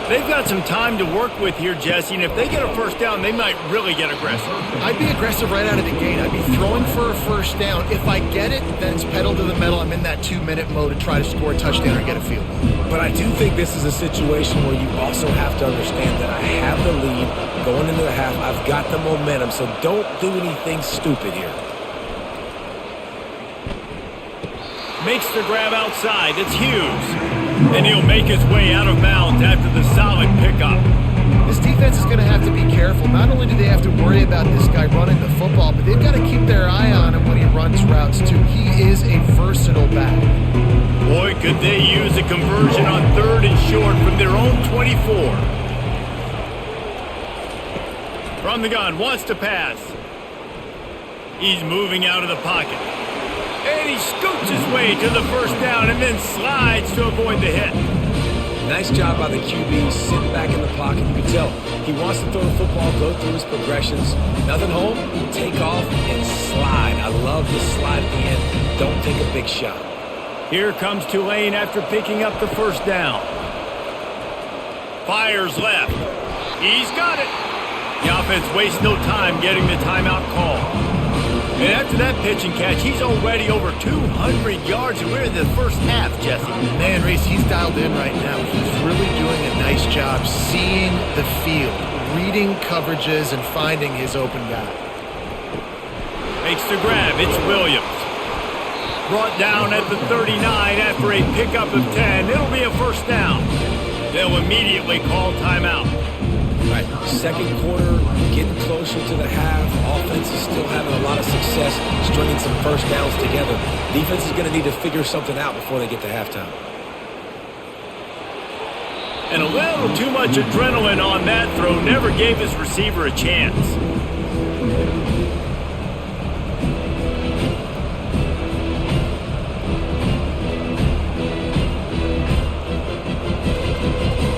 They've got some time to work with here, Jesse, and if they get a first down, they might really get aggressive. I'd be aggressive right out of the gate. I'd be throwing for a first down. If I get it, then it's pedal to the metal. I'm in that 2-minute mode to try to score a touchdown or get a field goal. But I do think this is a situation where you also have to understand that I have the lead going into the half. I've got the momentum, so don't do anything stupid here. Makes the grab outside. It's Hughes. And he'll make his way out of bounds after the solid pickup. This defense is going to have to be careful. Not only do they have to worry about this guy running the football, but they've got to keep their eye on him when he runs routes, too. He is a versatile back. Boy, could they use a conversion on 3rd and short from their own 24. From the gun, wants to pass. He's moving out of the pocket. And he scoots his way to the first down and then slides to avoid the hit. Nice job by the QB, sitting back in the pocket. You can tell he wants to throw the football, go through his progressions. Nothing home, take off and slide. I love the slide at the end. Don't take a big shot. Here comes Tulane after picking up the first down. Fires left. He's got it. The offense wastes no time getting the timeout call. And after that pitch and catch, he's already over 200 yards, and we're in the first half, Jesse. Man, Reese, he's dialed in right now. He's really doing a nice job seeing the field, reading coverages, and finding his open guy. Makes the grab. It's Williams. Brought down at the 39 after a pickup of 10. It'll be a first down. They'll immediately call timeout. Right, second quarter, getting closer to the half. Offense is still having a lot of success stringing some first downs together. Defense is going to need to figure something out before they get to halftime. And a little too much adrenaline on that throw never gave his receiver a chance.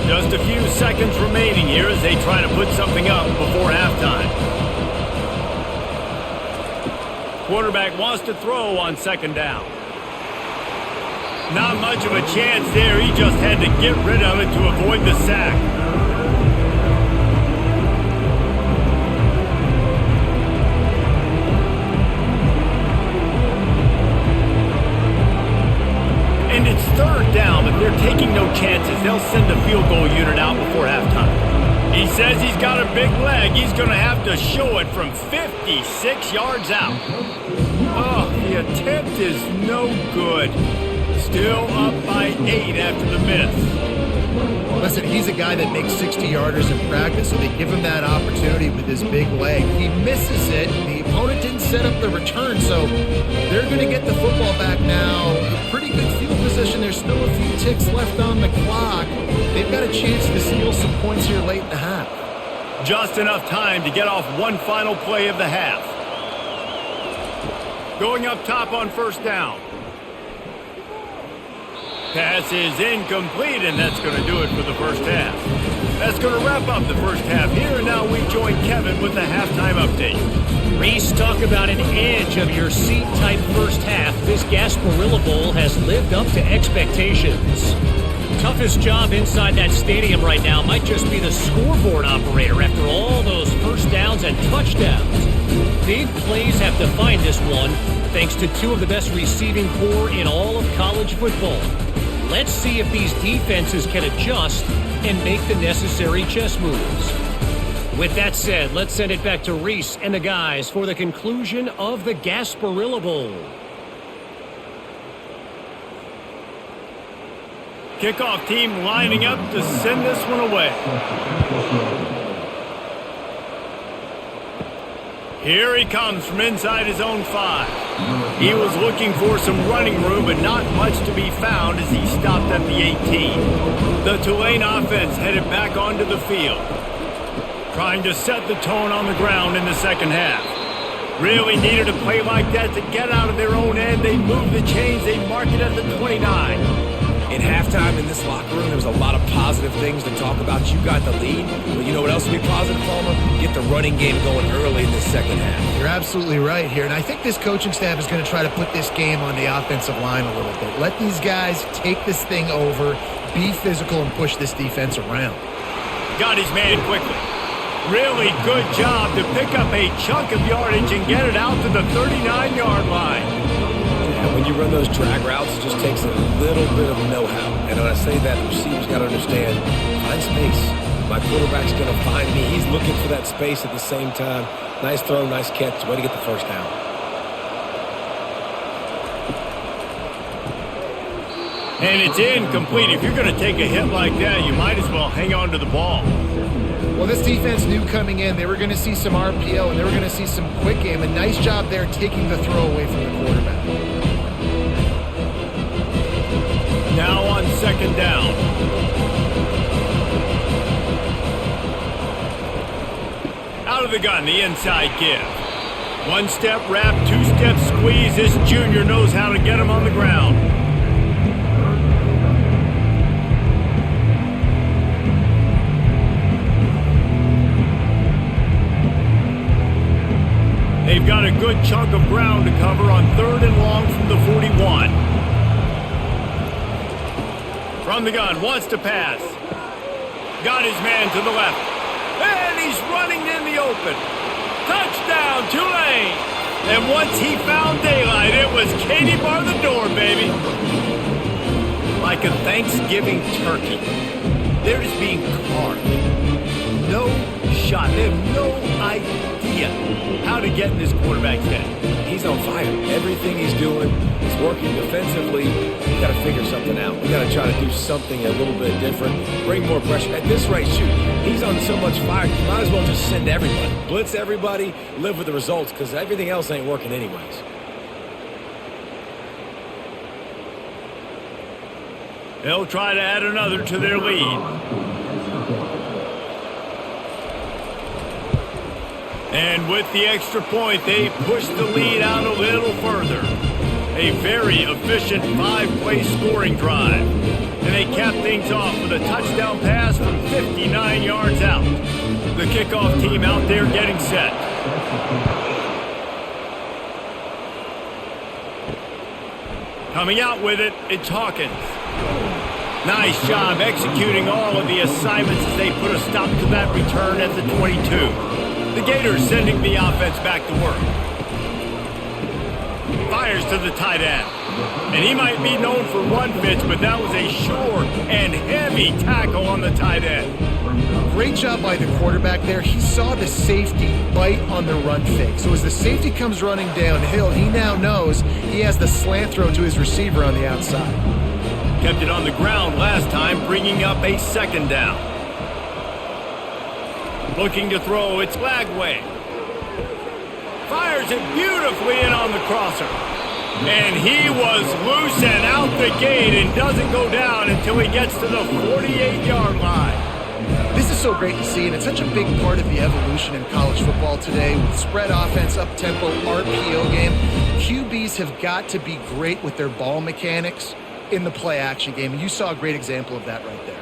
Just a few seconds remaining here as they try to put something up before halftime. Quarterback wants to throw on second down. Not much of a chance there. He just had to get rid of it to avoid the sack. And it's third down, but they're taking no chances. They'll send the field goal unit out before halftime. He says he's got a big leg. He's going to have to show it from 56 yards out. Oh, the attempt is no good. Still up by 8 after the miss. Listen, he's a guy that makes 60-yarders in practice, so they give him that opportunity with his big leg. He misses it. The opponent didn't set up the return, so they're going to get the football back now. A pretty good field position. There's still a few ticks left on the clock. They've got a chance to steal some points here late in the half. Just enough time to get off one final play of the half. Going up top on first down. Pass is incomplete, and that's going to do it for the first half. That's going to wrap up the first half here, and now we join Kevin with the halftime update. Reese, talk about an edge of your seat type first half. This Gasparilla Bowl has lived up to expectations. Toughest job inside that stadium right now might just be the scoreboard operator after all those first downs and touchdowns. Big plays have defined this one, thanks to two of the best receiving corps in all of college football. Let's see if these defenses can adjust and make the necessary chess moves. With that said, let's send it back to Reese and the guys for the conclusion of the Gasparilla Bowl. Kickoff team lining up to send this one away. Here he comes from inside his own 5. He was looking for some running room, but not much to be found as he stopped at the 18. The Tulane offense headed back onto the field, trying to set the tone on the ground in the second half. Really needed a play like that to get out of their own end. They move the chains. They mark it at the 29. In halftime in this locker room, there was a lot of positive things to talk about. You got the lead, but you know what else will be positive, Palmer? Get the running game going early in the second half. You're absolutely right here, and I think this coaching staff is going to try to put this game on the offensive line a little bit. Let these guys take this thing over, be physical, and push this defense around. Got his man quickly. Really good job to pick up a chunk of yardage and get it out to the 39-yard line. And when you run those drag routes, it just takes a little bit of know-how. And when I say that, the receiver's got to understand, find space. My quarterback's going to find me. He's looking for that space at the same time. Nice throw, nice catch. Way to get the first down. And it's incomplete. If you're going to take a hit like that, you might as well hang on to the ball. Well, this defense knew coming in they were going to see some RPO and they were going to see some quick game. A nice job there taking the throw away from the quarterback. Now on second down. Out of the gun, the inside give. One-step wrap, two-step squeeze. This junior knows how to get him on the ground. They've got a good chunk of ground to cover on third and long from the 41. From the gun, wants to pass. Got his man to the left. And he's running in the open. Touchdown, Tulane! And once he found daylight, it was Katie bar the door, baby. Like a Thanksgiving turkey, they're just being carved. No shot. They have no idea how to get in this quarterback's head. He's on fire. Everything he's doing is working defensively. We got to figure something out. We got to try to do something a little bit different. Bring more pressure. At this rate, shoot, he's on so much fire, you might as well just send everybody. Blitz everybody, live with the results, because everything else ain't working anyways. They'll try to add another to their lead. And with the extra point, they push the lead out a little further. A very efficient 5-play scoring drive. And they cap things off with a touchdown pass from 59 yards out. The kickoff team out there getting set. Coming out with it, it's Hawkins. Nice job executing all of the assignments as they put a stop to that return at the 22. The Gators sending the offense back to work. Fires to the tight end. And he might be known for run fits, but that was a sure and heavy tackle on the tight end. Great job by the quarterback there. He saw the safety bite on the run fake. So as the safety comes running downhill, he now knows he has the slant throw to his receiver on the outside. Kept it on the ground last time, bringing up a second down. Looking to throw, it's Lagway. Fires it beautifully in on the crosser. And he was loose and out the gate and doesn't go down until he gets to the 48-yard line. This is so great to see, and it's such a big part of the evolution in college football today with spread offense, up-tempo, RPO game. QBs have got to be great with their ball mechanics in the play-action game, and you saw a great example of that right there.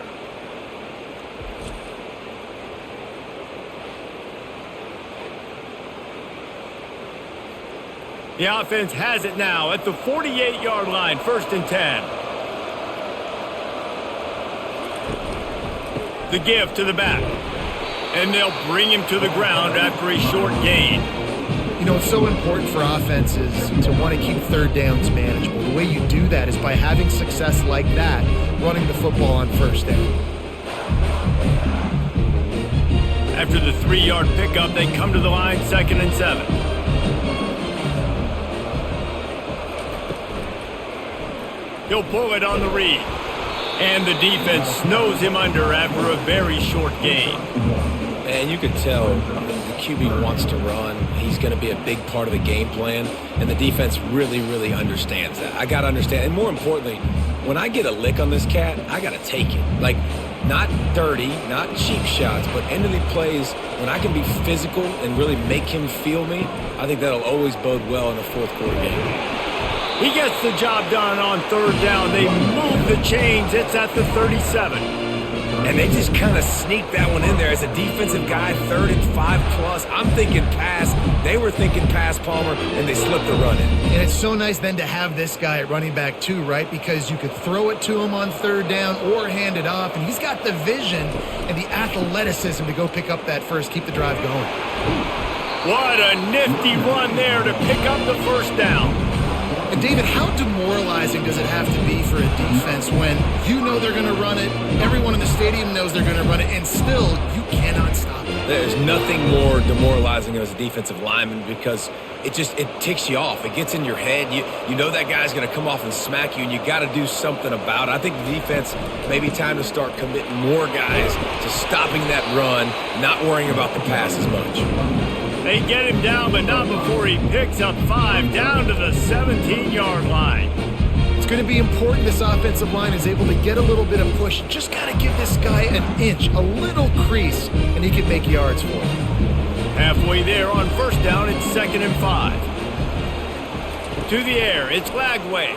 The offense has it now at the 48-yard line, 1st and 10. The give to the back. And they'll bring him to the ground after a short gain. You know, it's so important for offenses to want to keep third downs manageable. The way you do that is by having success like that, running the football on 1st down. After the 3-yard pickup, they come to the line, 2nd and 7. He'll pull it on the read. And the defense snows him under after a very short gain. And you can tell the QB wants to run. He's going to be a big part of the game plan. And the defense really, really understands that. I got to understand. And more importantly, when I get a lick on this cat, I got to take it. Like, not dirty, not cheap shots, but end of the plays, when I can be physical and really make him feel me, I think that'll always bode well in a fourth quarter game. He gets the job done on 3rd down. They move the chains. It's at the 37. And they just kind of sneak that one in there as a defensive guy, 3rd and 5+. I'm thinking pass. They were thinking pass, Palmer, and they slipped the run in. And it's so nice then to have this guy at running back too, right? Because you could throw it to him on 3rd down or hand it off. And he's got the vision and the athleticism to go pick up that first, keep the drive going. What a nifty run there to pick up the 1st down. And David, how demoralizing does it have to be for a defense when you know they're going to run it, everyone in the stadium knows they're going to run it, and still you cannot stop it? There's nothing more demoralizing as a defensive lineman because it ticks you off. It gets in your head. You know that guy's going to come off and smack you, and you got to do something about it. I think the defense maybe time to start committing more guys to stopping that run, not worrying about the pass as much. They get him down, but not before he picks up 5 down to the 17-yard line. It's going to be important this offensive line is able to get a little bit of push. Just got to give this guy an inch, a little crease, and he can make yards for it. Halfway there on 1st down, it's 2nd and 5. To the air, it's Lagway.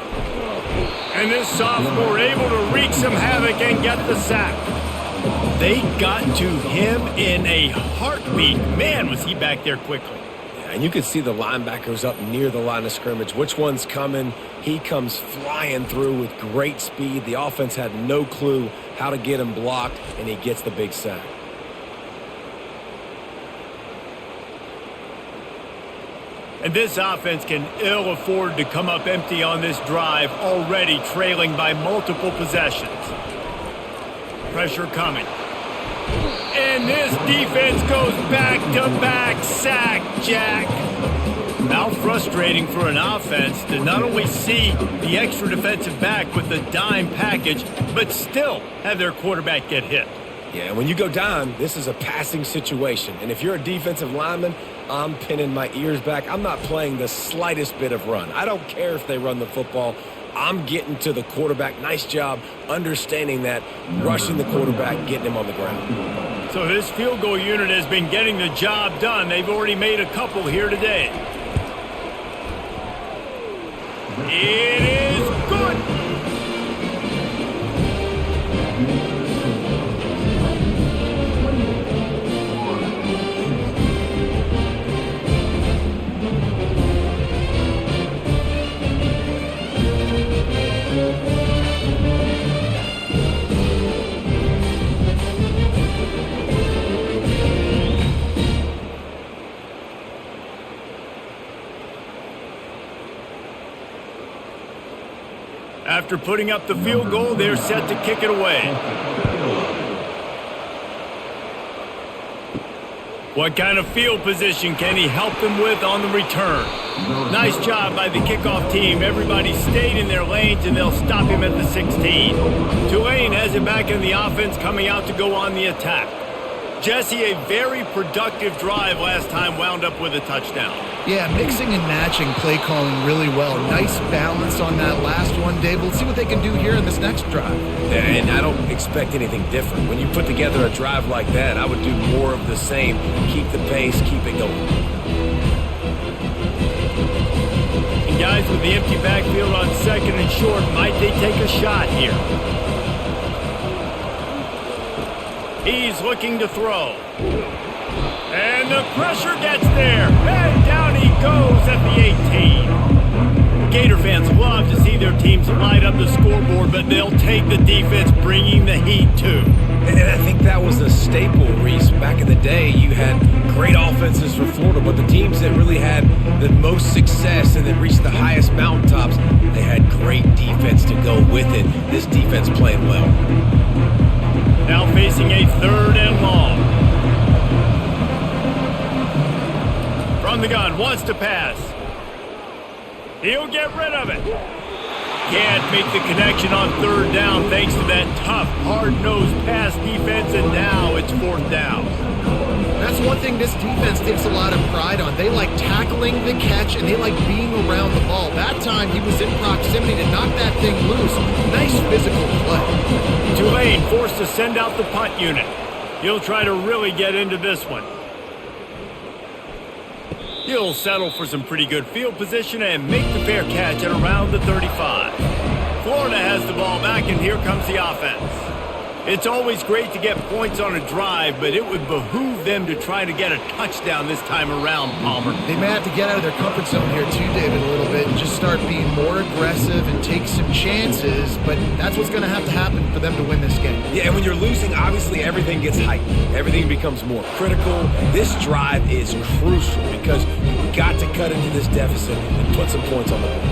And this sophomore able to wreak some havoc and get the sack. They got to him in a heartbeat. Man, was he back there quickly. Yeah, and you can see the linebackers up near the line of scrimmage. Which one's coming? He comes flying through with great speed. The offense had no clue how to get him blocked, and he gets the big sack. And this offense can ill afford to come up empty on this drive, already trailing by multiple possessions. Pressure coming. And this defense goes back-to-back sack, Jack. Now frustrating for an offense to not only see the extra defensive back with the dime package, but still have their quarterback get hit. Yeah, when you go dime, this is a passing situation. And if you're a defensive lineman, I'm pinning my ears back. I'm not playing the slightest bit of run. I don't care if they run the football. I'm getting to the quarterback. Nice job understanding that, rushing the quarterback, getting him on the ground. So this field goal unit has been getting the job done. They've already made a couple here today. It is good. After putting up the field goal, they're set to kick it away. What kind of field position can he help them with on the return? Nice job by the kickoff team. Everybody stayed in their lanes, and they'll stop him at the 16. Tulane has it back in the offense, coming out to go on the attack. Jesse, a very productive drive last time, wound up with a touchdown. Yeah, mixing and matching play calling really well. Nice balance on that last one, Dave. Let's see what they can do here in this next drive. And I don't expect anything different. When you put together a drive like that, I would do more of the same. Keep the pace, keep it going. And guys, with the empty backfield on second and short, might they take a shot here? He's looking to throw. And the pressure gets there. And down he goes at the 18. Gator fans love to see their teams light up the scoreboard, but they'll take the defense bringing the heat too. And I think that was a staple, Reese. Back in the day, you had great offenses for Florida, but the teams that really had the most success and that reached the highest mountaintops, they had great defense to go with it. This defense playing well. Now facing a 3rd and long. From the gun, wants to pass. He'll get rid of it. Can't make the connection on 3rd down thanks to that tough, hard-nosed pass defense, and now it's 4th down. That's one thing this defense takes a lot of pride on. They like tackling the catch, and they like being around the ball. That time, he was in proximity to knock that thing loose. Nice physical play. Tulane forced to send out the punt unit. He'll try to really get into this one. He'll settle for some pretty good field position and make the fair catch at around the 35. Florida has the ball back, and here comes the offense. It's always great to get points on a drive, but it would behoove them to try to get a touchdown this time around, Palmer. They may have to get out of their comfort zone here too, David, a little bit and just start being more aggressive and take some chances, but that's what's going to have to happen for them to win this game. Yeah, and when you're losing, obviously everything gets heightened. Everything becomes more critical. This drive is crucial because you've got to cut into this deficit and put some points on the board.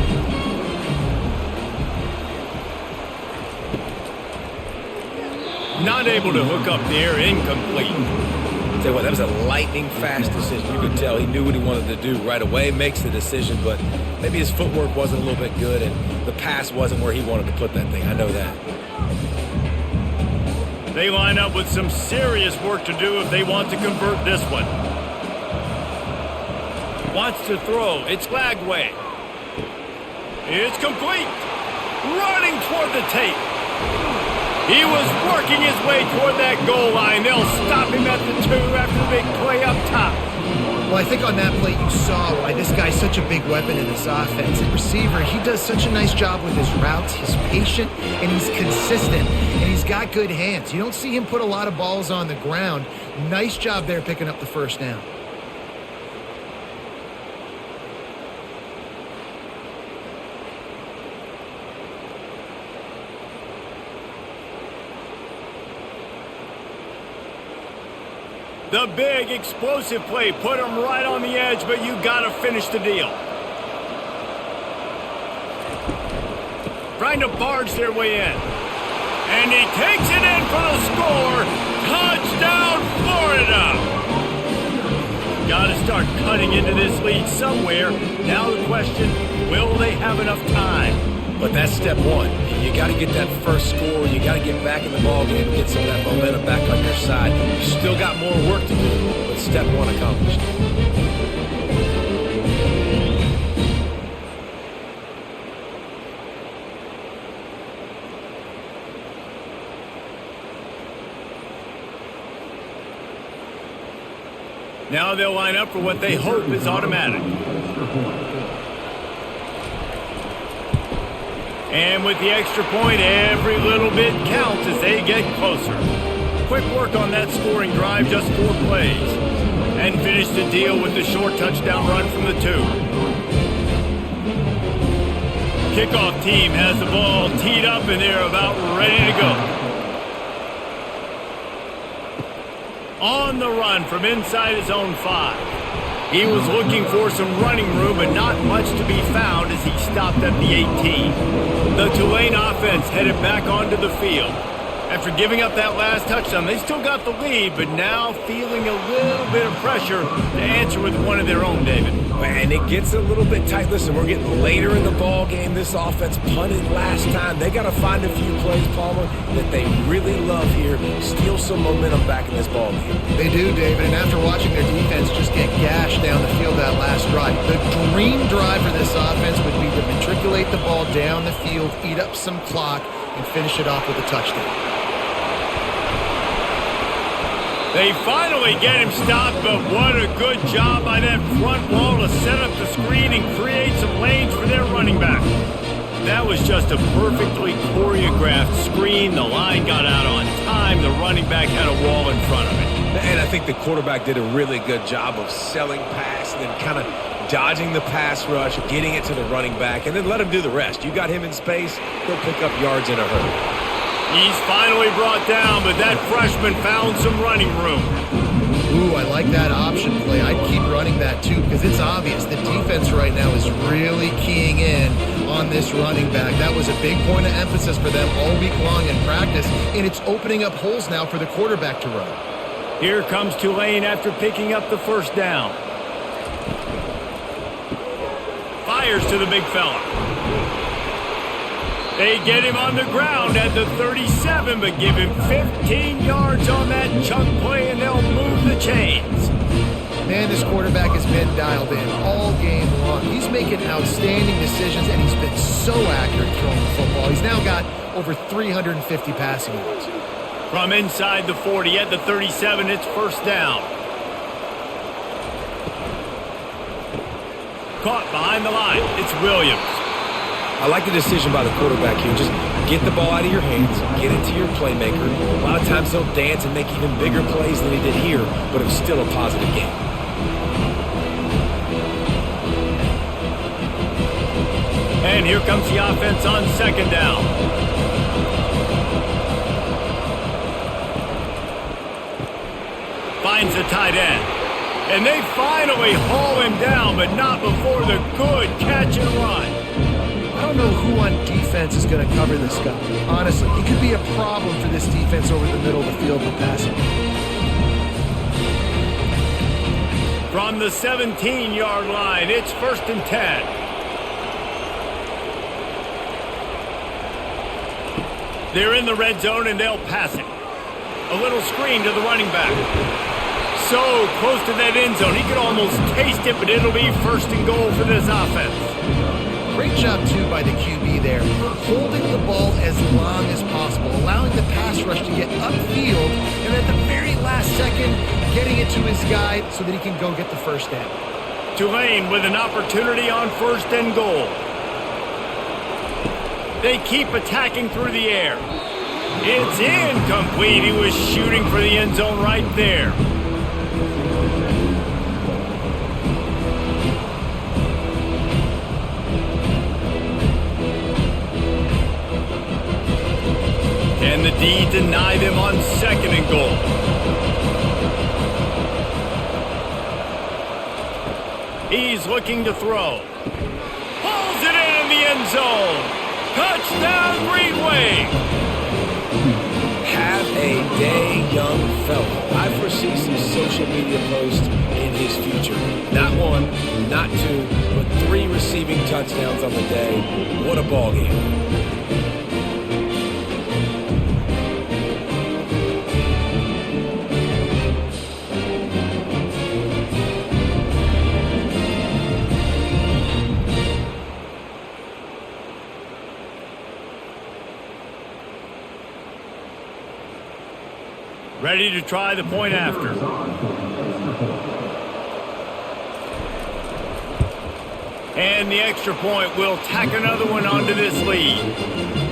Not able to hook up there, incomplete. Tell you what, that was a lightning-fast decision. You could tell he knew what he wanted to do right away, makes the decision, but maybe his footwork wasn't a little bit good, and the pass wasn't where he wanted to put that thing. I know that. They line up with some serious work to do if they want to convert this one. Wants to throw. It's Lagway. It's complete. Running toward the tape. He was working his way toward that goal line. They'll stop him at the 2 after the big play up top. Well, I think on that play you saw why this guy's such a big weapon in this offense. At receiver, he does such a nice job with his routes. He's patient, and he's consistent, and he's got good hands. You don't see him put a lot of balls on the ground. Nice job there picking up the 1st down. The big explosive play put them right on the edge, but you got to finish the deal. Trying to barge their way in. And he takes it in for the score. Touchdown, Florida! Got to start cutting into this lead somewhere. Now the question, will they have enough time? But that's step one. You got to get that first score. You got to get back in the ballgame and get some of that momentum back on your side. You still got more work to do, but step one accomplished. Now they'll line up for what they hope is automatic. And with the extra point, every little bit counts as they get closer. Quick work on that scoring drive, just 4 plays. And finish the deal with the short touchdown run from the 2. Kickoff team has the ball teed up and they're about ready to go. On the run from inside his own 5. He was looking for some running room, but not much to be found as he stopped at the 18. The Tulane offense headed back onto the field. After giving up that last touchdown, they still got the lead, but now feeling a little bit of pressure to answer with one of their own, David. And it gets a little bit tight. Listen, we're getting later in the ball game. This offense punted last time. They got to find a few plays, Palmer, that they really love here. Steal some momentum back in this ball game. They do, David, and after watching their defense just get gashed down the field that last drive, the dream drive for this offense would be to matriculate the ball down the field, eat up some clock, and finish it off with a touchdown. They finally get him stopped, but what a good job by that front wall to set up the screen and create some lanes for their running back. That was just a perfectly choreographed screen. The line got out on time. The running back had a wall in front of it. And I think the quarterback did a really good job of selling pass and then kind of dodging the pass rush, getting it to the running back, and then let him do the rest. You got him in space, he'll pick up yards in a hurry. He's finally brought down, but that freshman found some running room. Ooh, I like that option play. I'd keep running that too because it's obvious the defense right now is really keying in on this running back. That was a big point of emphasis for them all week long in practice, and it's opening up holes now for the quarterback to run. Here comes Tulane after picking up the first down. Fires to the big fella. They get him on the ground at the 37, but give him 15 yards on that chunk play, and they'll move the chains. Man, this quarterback has been dialed in all game long. He's making outstanding decisions, and he's been so accurate throwing the football. He's now got over 350 passing yards. From inside the 40 at the 37, it's first down. Caught behind the line. It's Williams. I like the decision by the quarterback here. Just get the ball out of your hands, get it to your playmaker. A lot of times he'll dance and make even bigger plays than he did here, but it was still a positive game. And here comes the offense on second down. Finds the tight end. And they finally haul him down, but not before the good catch and run. I don't know who on defense is going to cover this guy. Honestly, he could be a problem for this defense over the middle of the field with passing. From the 17-yard line, it's first and 10. They're in the red zone, and they'll pass it. A little screen to the running back. So close to that end zone, he could almost taste it, but it'll be first and goal for this offense. Great job, too, by the QB there, holding the ball as long as possible, allowing the pass rush to get upfield, and at the very last second, getting it to his guy so that he can go get the first down. Tulane with an opportunity on first and goal. They keep attacking through the air. It's incomplete. He was shooting for the end zone right there. Can the D deny them on second and goal? He's looking to throw. Pulls it in the end zone. Touchdown, Green Wave. Have a day, young fella. I foresee some social media posts in his future. Not one, not two, but 3 receiving touchdowns on the day. What a ball game. Ready to try the point after. And the extra point will tack another one onto this lead.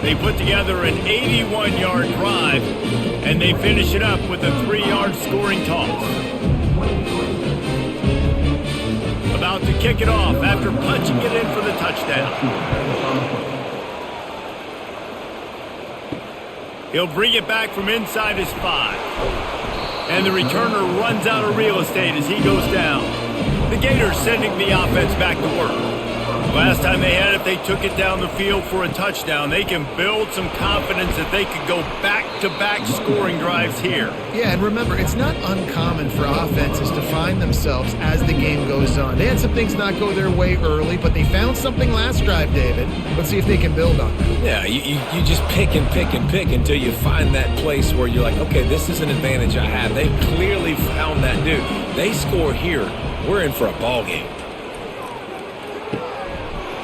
They put together an 81-yard drive, and they finish it up with a 3-yard scoring toss. About to kick it off after punching it in for the touchdown. He'll bring it back from inside his 5. And the returner runs out of real estate as he goes down. The Gators sending the offense back to work. Last time they had it, they took it down the field for a touchdown. They can build some confidence that they could go back-to-back scoring drives here. Yeah, and remember, it's not uncommon for offenses to find themselves as the game goes on. They had some things not go their way early, but they found something last drive, David. Let's see if they can build on that. Yeah, you just pick and pick and pick until you find that place where you're like, okay, this is an advantage I have. They clearly found that dude. They score here. We're in for a ball game.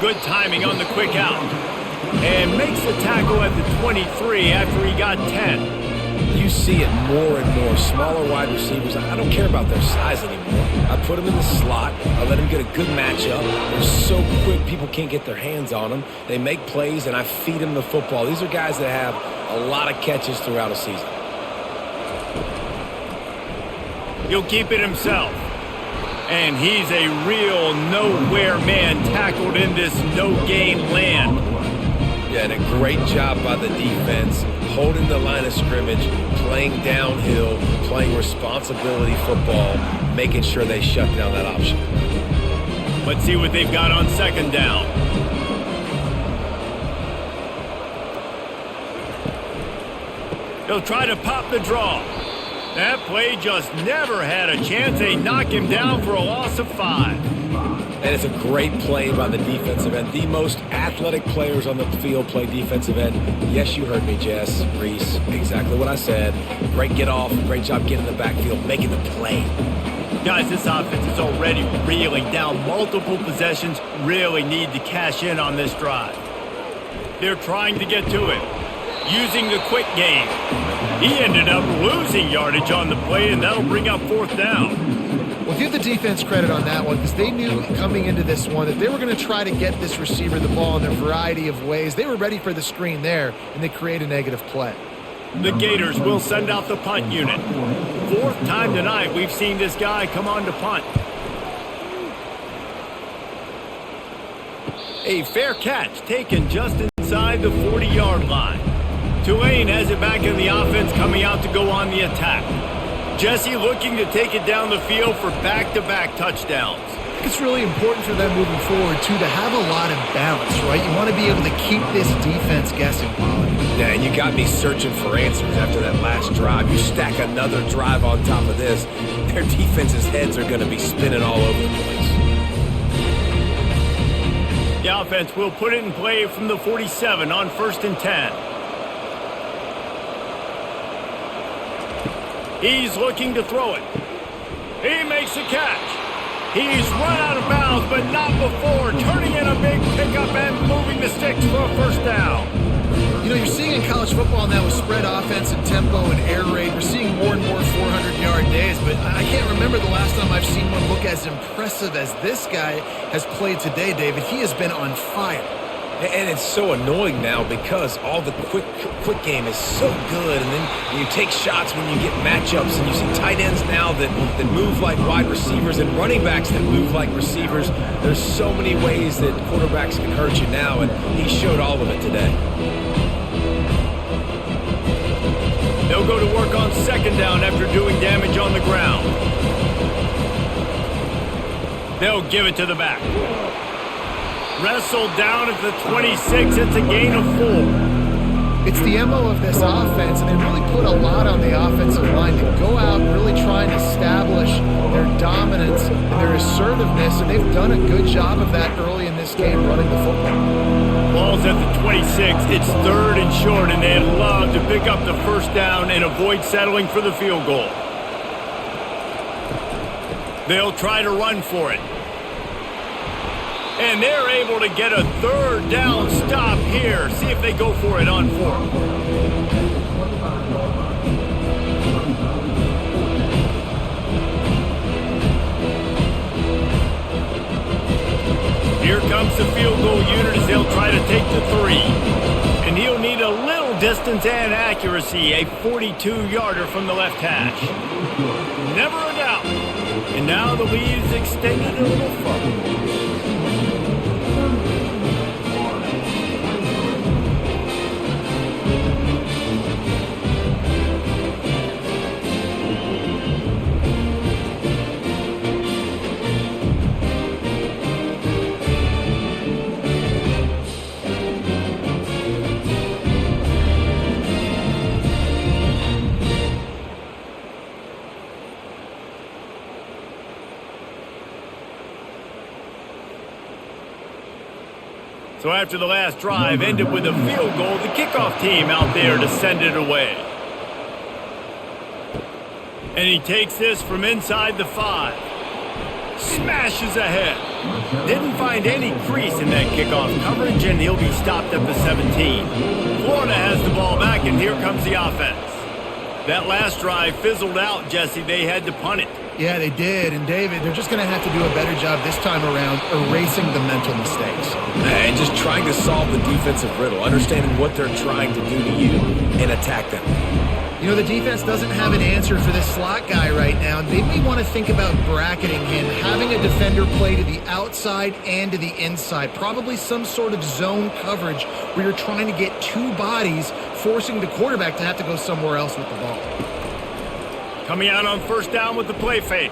Good timing on the quick out. And makes the tackle at the 23 after he got 10. You see it more and more. Smaller wide receivers, I don't care about their size anymore. I put them in the slot. I let them get a good matchup. They're so quick, people can't get their hands on them. They make plays, and I feed them the football. These are guys that have a lot of catches throughout a season. He'll keep it himself. And he's a real nowhere man tackled in this no-gain land. Yeah, and a great job by the defense, holding the line of scrimmage, playing downhill, playing responsibility football, making sure they shut down that option. Let's see what they've got on second down. He'll try to pop the draw. That play just never had a chance. They knock him down for a loss of 5. And it's a great play by the defensive end. The most athletic players on the field play defensive end. Yes, you heard me, Jess, Reese. Exactly what I said. Great get off. Great job getting in the backfield, making the play. Guys, this offense is already reeling down multiple possessions. Really need to cash in on this drive. They're trying to get to it. Using the quick game. He ended up losing yardage on the play, and that'll bring up 4th down. Well, give the defense credit on that one because they knew coming into this one that they were going to try to get this receiver the ball in a variety of ways. They were ready for the screen there, and they create a negative play. The Gators will send out the punt unit. 4th time tonight we've seen this guy come on to punt. A fair catch taken just inside the 40-yard line. Tulane has it back in the offense, coming out to go on the attack. Jesse looking to take it down the field for back-to-back touchdowns. It's really important for them moving forward, too, to have a lot of balance, right? You want to be able to keep this defense guessing, Pollard. Yeah, and you got me searching for answers after that last drive. You stack another drive on top of this, their defense's heads are going to be spinning all over the place. The offense will put it in play from the 47 on 1st and 10. He's looking to throw it. He makes the catch. He's run out of bounds, but not before turning in a big pickup and moving the sticks for a 1st down. You know, you're seeing in college football now with spread offense and tempo and air raid, we're seeing more and more 400-yard days, but I can't remember the last time I've seen one look as impressive as this guy has played today, David. He has been on fire. And it's so annoying now because all the quick game is so good, and then you take shots when you get matchups, and you see tight ends now that move like wide receivers and running backs that move like receivers. There's so many ways that quarterbacks can hurt you now, and he showed all of it today. They'll go to work on 2nd down after doing damage on the ground. They'll give it to the back. Wrestled down at the 26. It's a gain of 4. It's the MO of this offense, and they really put a lot on the offensive line to go out and really try and establish their dominance and their assertiveness, and they've done a good job of that early in this game running the football. Ball's at the 26. It's 3rd and short, and they'd love to pick up the first down and avoid settling for the field goal. They'll try to run for it. And they're able to get a 3rd down stop here. See if they go for it on 4th. Here comes the field goal unit as they'll try to take the 3. And he'll need a little distance and accuracy, a 42-yarder from the left hash. Never a doubt. And now the lead is extended a little further. So after the last drive ended with a field goal, the kickoff team out there to send it away. And he takes this from inside the 5. Smashes ahead. Didn't find any crease in that kickoff coverage, and he'll be stopped at the 17. Florida has the ball back, and here comes the offense. That last drive fizzled out, Jesse. They had to punt it. Yeah, they did. And, David, they're just going to have to do a better job this time around erasing the mental mistakes. And just trying to solve the defensive riddle, understanding what they're trying to do to you and attack them. You know, the defense doesn't have an answer for this slot guy right now. They may want to think about bracketing him, having a defender play to the outside and to the inside. Probably some sort of zone coverage where you're trying to get 2 bodies, forcing the quarterback to have to go somewhere else with the ball. Coming out on 1st down with the play fake.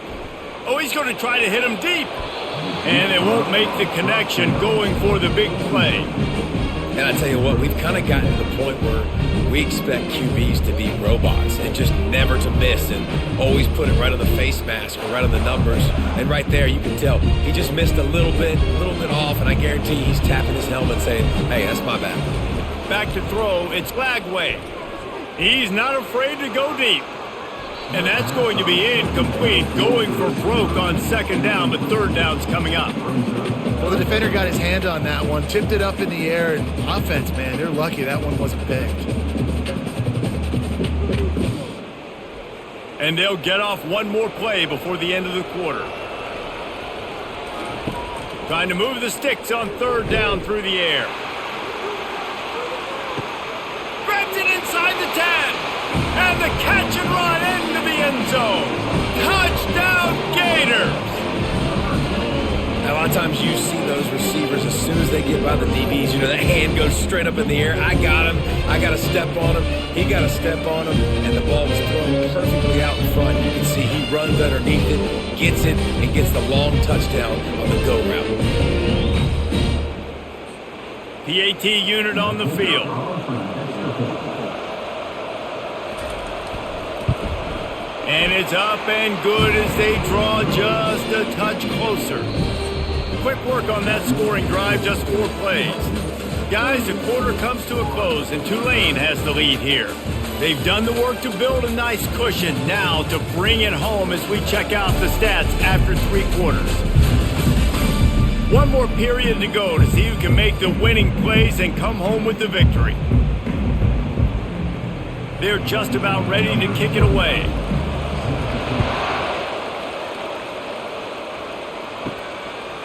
Oh, he's going to try to hit him deep. And they won't make the connection going for the big play. And I tell you what, we've kind of gotten to the point where we expect QBs to be robots and just never to miss and always put it right on the face mask or right on the numbers. And right there, you can tell he just missed a little bit off, and I guarantee he's tapping his helmet saying, hey, that's my bad. Back to throw, it's Lagway. He's not afraid to go deep. And that's going to be incomplete, going for broke on 2nd down, but 3rd down's coming up. Well, the defender got his hand on that one, tipped it up in the air, and offense, man, they're lucky that one wasn't picked. And they'll get off one more play before the end of the quarter. Trying to move the sticks on 3rd down through the air. Grabs it inside the 10. And the catch and run into the end zone. Touchdown Gators! Now, a lot of times you see those receivers as soon as they get by the DBs, you know, that hand goes straight up in the air. I got him. I got to step on him. He got to step on him. And the ball was thrown perfectly out in front. You can see he runs underneath it, gets it, and gets the long touchdown on the go route. PAT unit on the field. And it's up and good as they draw just a touch closer. Quick work on that scoring drive, just 4 plays. Guys, the quarter comes to a close, and Tulane has the lead here. They've done the work to build a nice cushion. Now to bring it home as we check out the stats after 3 quarters. One more period to go to see who can make the winning plays and come home with the victory. They're just about ready to kick it away.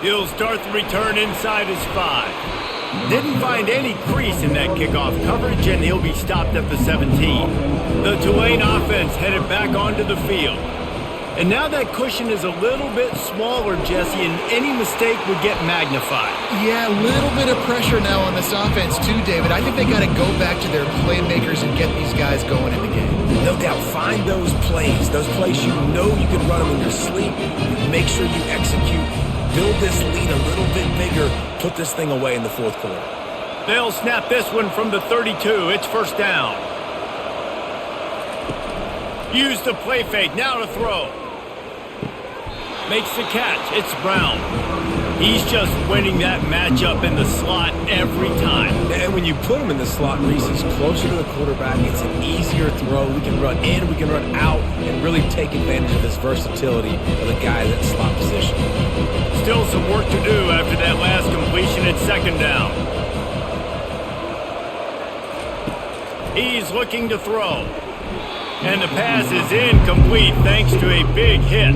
He'll start the return inside his 5. Didn't find any crease in that kickoff coverage, and he'll be stopped at the 17. The Tulane offense headed back onto the field. And now that cushion is a little bit smaller, Jesse, and any mistake would get magnified. Yeah, a little bit of pressure now on this offense too, David. I think they got to go back to their playmakers and get these guys going in the game. No doubt, find those plays. Those plays you know you can run them in your sleep. You make sure you execute. Build this lead a little bit bigger. Put this thing away in the fourth quarter. They'll snap this one from the 32. It's first down. Use the play fake. Now to throw. Makes the catch. It's Brown. He's just winning that matchup in the slot every time. And when you put him in the slot, Reese, he's closer to the quarterback. It's an easier throw. We can run in, we can run out, and really take advantage of this versatility of the guy in that slot position. Still some work to do after that last completion at second down. He's looking to throw. And the pass is incomplete thanks to a big hit.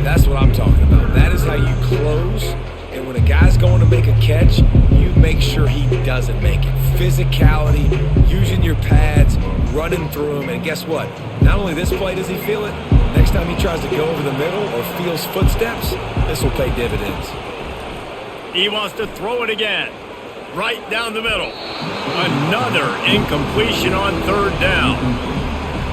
That's what I'm talking about. That is how you close. And when a guy's going to make a catch, you make sure he doesn't make it. Physicality, using your pads, running through him. And guess what? Not only this play does he feel it, next time he tries to go over the middle or feels footsteps, this will pay dividends. He wants to throw it again. Right down the middle. Another incompletion on third down.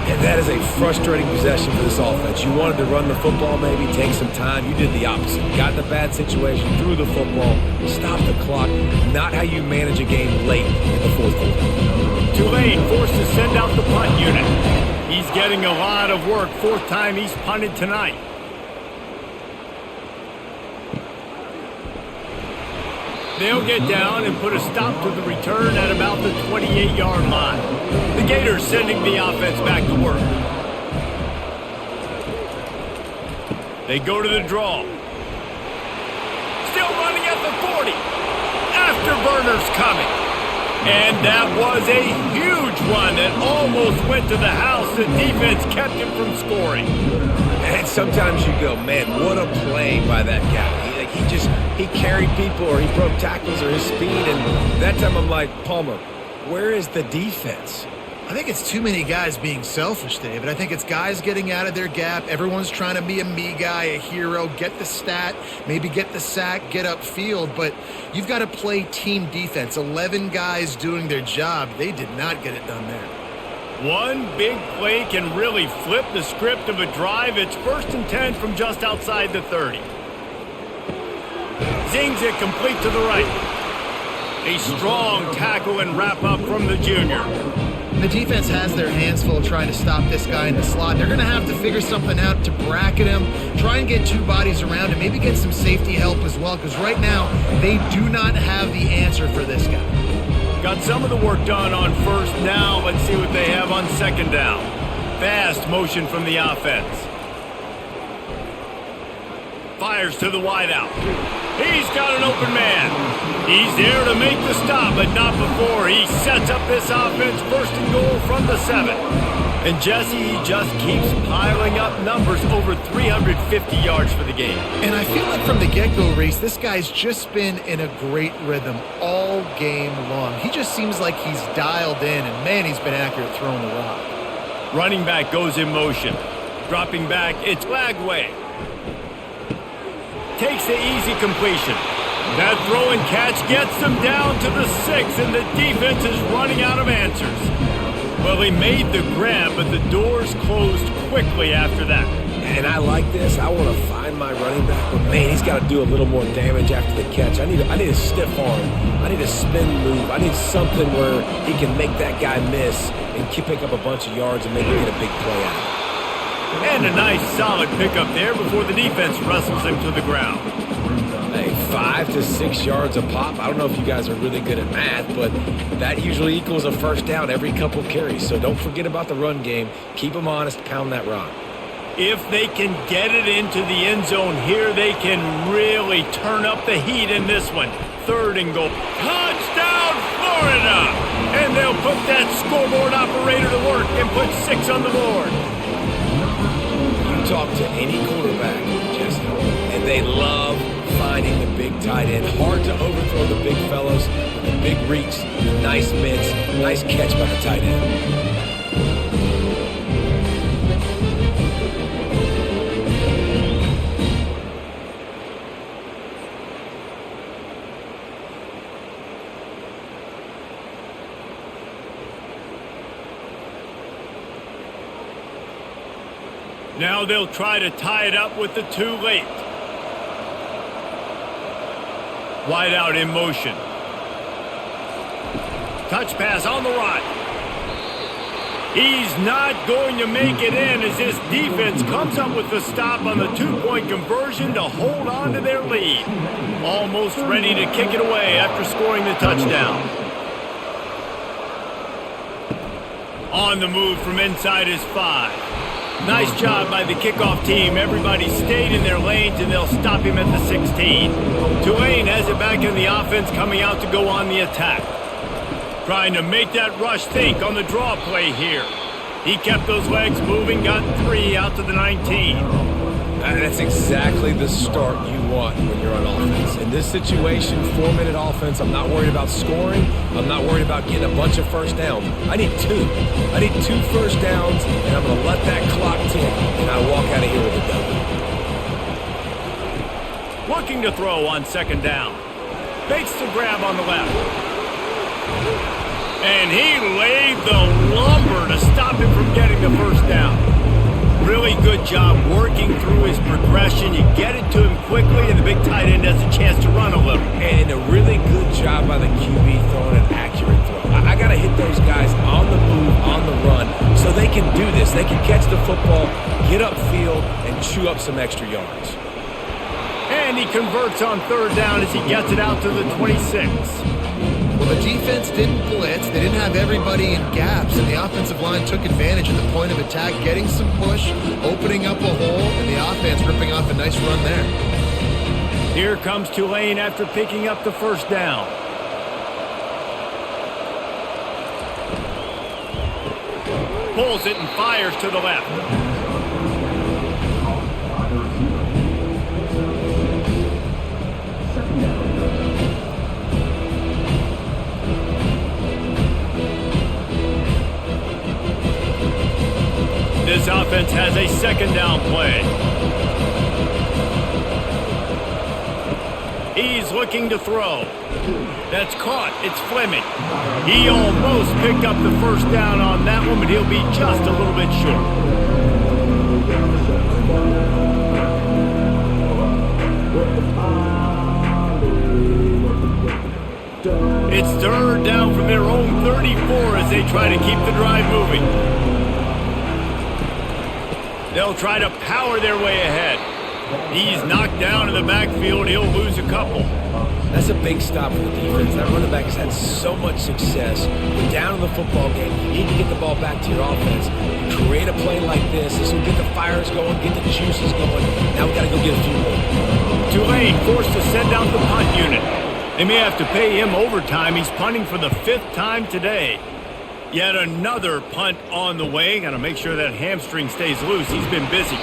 And that is a frustrating possession for this offense. You wanted to run the football, maybe take some time. You did the opposite. Got in a bad situation, threw the football, stopped the clock. Not how you manage a game late in the fourth quarter. Tulane forced to send out the punt unit. He's getting a lot of work. Fourth time he's punted tonight. They'll get down and put a stop to the return at about the 28-yard line. The Gators sending the offense back to work. They go to the draw. Still running at the 40. Afterburner's coming. And that was a huge one that almost went to the house. The defense kept him from scoring. And sometimes you go, man, what a play by that guy. He carried people or he broke tackles or his speed. And that time I'm like, Palmer, where is the defense? I think it's too many guys being selfish, David. I think it's guys getting out of their gap. Everyone's trying to be a me guy, a hero, get the stat, maybe get the sack, get upfield. But you've got to play team defense. 11 guys doing their job. They did not get it done there. One big play can really flip the script of a drive. It's 1st and 10 from just outside the 30. Zings it complete to the right. A strong tackle and wrap up from the junior. The defense has their hands full trying to stop this guy in the slot. They're going to have to figure something out to bracket him, try and get two bodies around him, maybe get some safety help as well, because right now they do not have the answer for this guy. Got some of the work done on first. Now let's see what they have on second down. Fast motion from the offense. Fires to the wideout. He's got an open man. He's there to make the stop, but not before. He sets up this offense 1st and goal from the 7. And Jesse, he just keeps piling up numbers, over 350 yards for the game. And I feel like from the get-go, Reese, this guy's just been in a great rhythm all game long. He just seems like he's dialed in, and man, he's been accurate throwing the rock. Running back goes in motion. Dropping back, it's Lagway. Takes the easy completion. That throw and catch gets them down to the 6, and the defense is running out of answers. Well, he made the grab, but the doors closed quickly after that. And I like this. I want to find my running back, but man, he's got to do a little more damage after the catch. I need a stiff arm. I need a spin move. I need something where he can make that guy miss and pick up a bunch of yards and maybe get a big play out of it. And a nice solid pickup there before the defense wrestles him to the ground. Hey, 5 to 6 yards a pop. I don't know if you guys are really good at math, but that usually equals a first down every couple carries. So don't forget about the run game. Keep them honest. Pound that rock. If they can get it into the end zone here, they can really turn up the heat in this one. 3rd and goal. Touchdown, Florida! And they'll put that scoreboard operator to work and put 6 on the board. Talk to any quarterback, Jesse, and they love finding the big tight end. Hard to overthrow the big fellows with the big reach, the nice mitts, nice catch by the tight end. Now they'll try to tie it up with the two late. Wide out in motion. Touch pass on the right. He's not going to make it in as this defense comes up with the stop on the two-point conversion to hold on to their lead. Almost ready to kick it away after scoring the touchdown. On the move from inside his 5. Nice job by the kickoff team. Everybody stayed in their lanes, and they'll stop him at the 16. Tulane has it back in the offense, coming out to go on the attack. Trying to make that rush think on the draw play here. He kept those legs moving, got 3 out to the 19. That's exactly the start you want when you're on offense. In this situation, 4-minute offense, I'm not worried about scoring. I'm not worried about getting a bunch of first downs. I need 2. I need 2 first downs, and I'm going to let that clock tick, and I walk out of here with a W. Looking to throw on second down. Fakes the grab on the left. And he laid the lumber to stop him from getting the first down. Really good job working through his progression. You get it to him quickly, and the big tight end has a chance to run a little. And a really good job by the QB throwing an accurate throw. I got to hit those guys on the move, on the run, so they can do this. They can catch the football, get upfield, and chew up some extra yards. And he converts on third down as he gets it out to the 26. Well, the defense didn't blitz. They didn't have everybody in gaps, and the offensive line took advantage of the point of attack, getting some push, opening up a hole, and the offense ripping off a nice run there. Here comes Tulane after picking up the first down. Pulls it and fires to the left. This offense has a second down play. He's looking to throw. That's caught. It's Fleming. He almost picked up the first down on that one, but he'll be just a little bit short. It's third down from their own 34 as they try to keep the drive moving. They'll try to power their way ahead. He's knocked down in the backfield. He'll lose a couple. That's a big stop for the defense. That running back has had so much success. You're down in the football game. You need to get the ball back to your offense. You create a play like this. This will get the fires going, get the juices going. Now we got to go get a few more. Tulane forced to send out the punt unit. They may have to pay him overtime. He's punting for the 5th time today. Yet another punt on the way. Got to make sure that hamstring stays loose. He's been busy.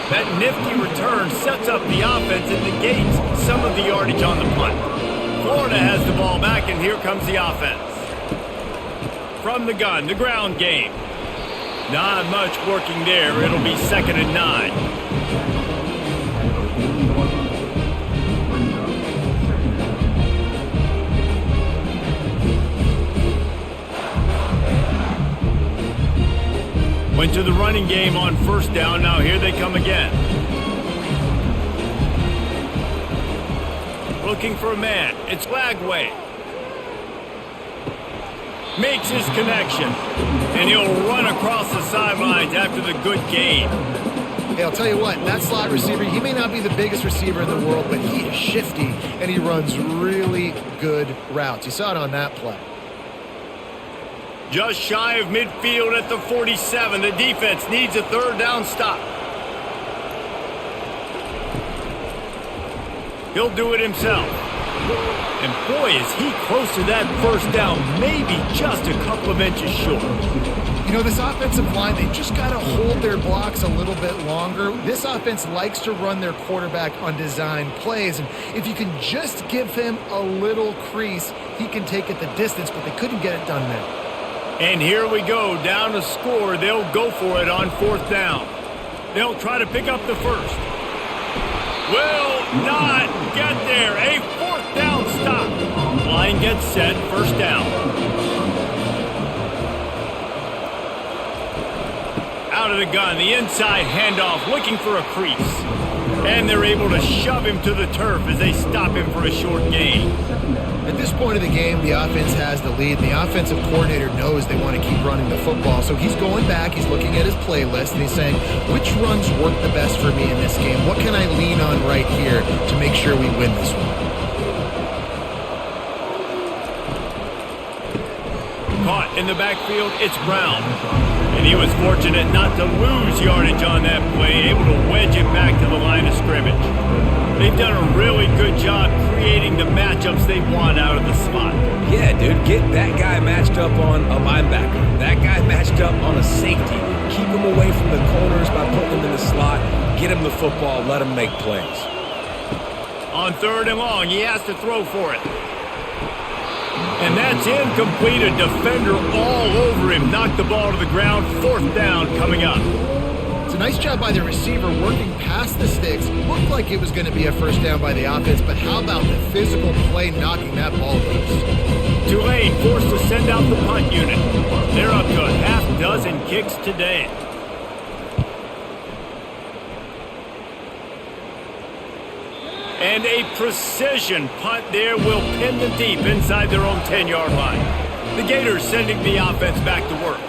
That nifty return sets up the offense and negates some of the yardage on the punt. Florida has the ball back, and here comes the offense. From the gun, the ground game. Not much working there. It'll be 2nd and 9. Went to the running game on first down. Now here they come again. Looking for a man. It's Lagway. Makes his connection. And he'll run across the sidelines after the good gain. Hey, I'll tell you what, that slot receiver, he may not be the biggest receiver in the world, but he is shifty, and he runs really good routes. You saw it on that play. Just shy of midfield at the 47. The defense needs a third down stop. He'll do it himself. And boy, is he close to that first down, maybe just a couple of inches short. You know, this offensive line, they just got to hold their blocks a little bit longer. This offense likes to run their quarterback on design plays, and if you can just give him a little crease, he can take it the distance, but they couldn't get it done there. And here we go, down to score. They'll go for it on 4th down. They'll try to pick up the first. Will not get there. A 4th down stop. Line gets set, first down. Out out of the gun, the inside handoff, looking for a crease. And they're able to shove him to the turf as they stop him for a short gain. At this point of the game, the offense has the lead. The offensive coordinator knows they want to keep running the football. So he's going back, he's looking at his playlist, and he's saying, which runs work the best for me in this game? What can I lean on right here to make sure we win this one? Caught in the backfield, it's Brown. And he was fortunate not to lose yardage on that play, able to wedge it back to the line of scrimmage. They've done a really good job creating the matchups they want out of the slot. Yeah, dude, get that guy matched up on a linebacker. That guy matched up on a safety. Keep him away from the corners by putting him in the slot. Get him the football, let him make plays. On 3rd and long, he has to throw for it. And that's incomplete. A defender all over him. Knocked the ball to the ground. 4th down coming up. It's a nice job by the receiver working past the sticks. Looked like it was going to be a first down by the offense, but how about the physical play knocking that ball loose? Tulane forced to send out the punt unit. They're up to a half dozen kicks today. And a precision punt there will pin them deep inside their own 10-yard line. The Gators sending the offense back to work.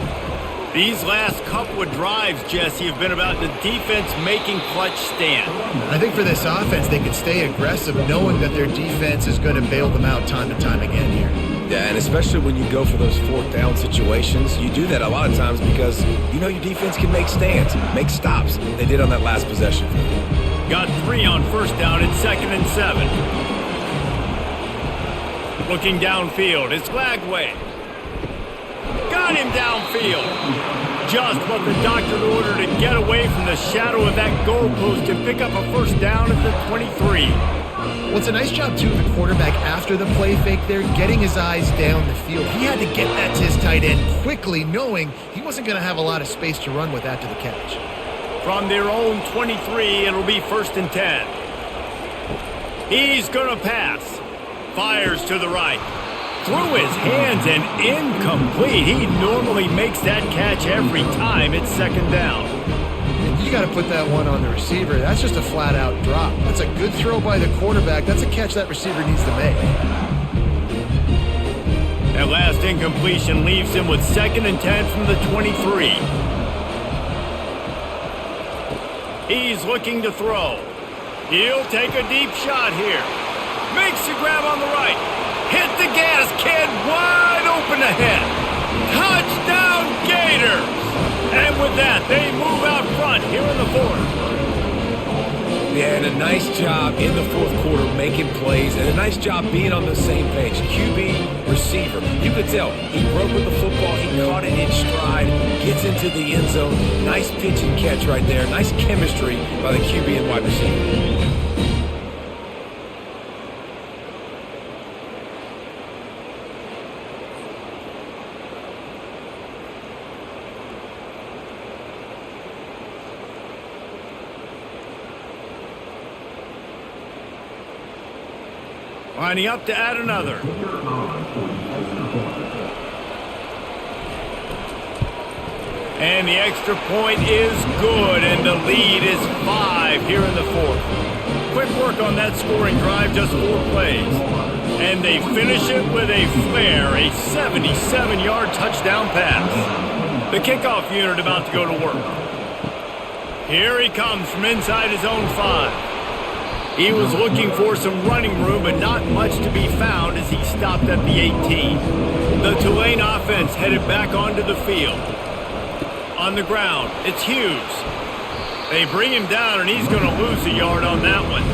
These last couple of drives, Jesse, have been about the defense making clutch stand. I think for this offense, they can stay aggressive knowing that their defense is going to bail them out time and time again here. Yeah, and especially when you go for those 4th down situations, you do that a lot of times because you know your defense can make stands, make stops. They did on that last possession. Got 3 on 1st down at 2nd and 7. Looking downfield, it's Lagway. Got him downfield. Just what the doctor ordered to get away from the shadow of that goalpost and pick up a 1st down at the 23. Well, it's a nice job, too, of the quarterback after the play fake there, getting his eyes down the field. He had to get that to his tight end quickly, knowing he wasn't going to have a lot of space to run with after the catch. From their own 23, it'll be 1st and 10. He's going to pass. Fires to the right. Through his hands and incomplete. He normally makes that catch every time. It's 2nd down. You got to put that one on the receiver. That's just a flat-out drop. That's a good throw by the quarterback. That's a catch that receiver needs to make. That last incompletion leaves him with 2nd and 10 from the 23. He's looking to throw. He'll take a deep shot here. Makes the grab on the right. Hit the gas, kid. Wide open ahead. Touchdown, Gators. And with that, they move out front here in the 4th. Yeah, and a nice job in the 4th quarter making plays, and a nice job being on the same page. QB, receiver. You could tell he broke with the football. He caught it in stride, gets into the end zone. Nice pitch and catch right there. Nice chemistry by the QB and wide receiver. Lining up to add another. And the extra point is good, and the lead is 5 here in the 4th. Quick work on that scoring drive, just 4 plays. And they finish it with a flair, a 77-yard touchdown pass. The kickoff unit about to go to work. Here he comes from inside his own 5. He was looking for some running room, but not much to be found as he stopped at the 18. The Tulane offense headed back onto the field. On the ground, it's Hughes. They bring him down, and he's going to lose a yard on that one.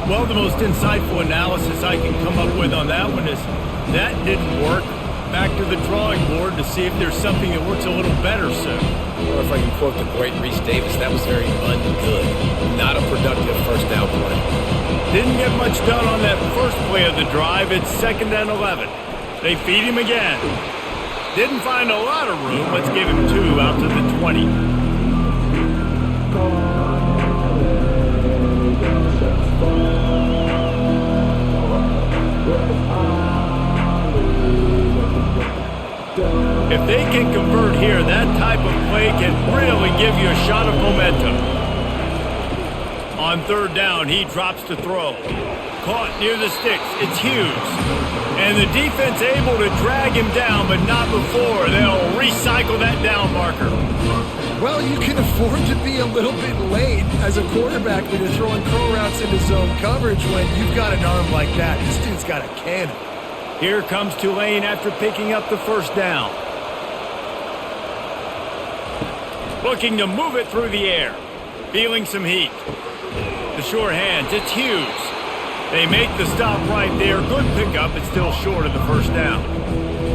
Well, the most insightful analysis I can come up with on that one is that didn't work. Back to the drawing board to see if there's something that works a little better soon. Or if I can quote the great Reese Davis, that was very ungood. Not a productive 1st down play. Didn't get much done on that first play of the drive. It's 2nd and 11. They feed him again. Didn't find a lot of room. Let's give him 2 out to the 20. If they can convert here, that type of play can really give you a shot of momentum. On third down, he drops to throw. Caught near the sticks. It's Hughes. And the defense able to drag him down, but not before. They'll recycle that down marker. Well, you can afford to be a little bit late as a quarterback when you're throwing curl routes into zone coverage when you've got an arm like that. This dude's got a cannon. Here comes Tulane after picking up the first down. Looking to move it through the air. Feeling some heat. The sure hands, it's Hughes. They make the stop right there. Good pickup, but still short of the first down.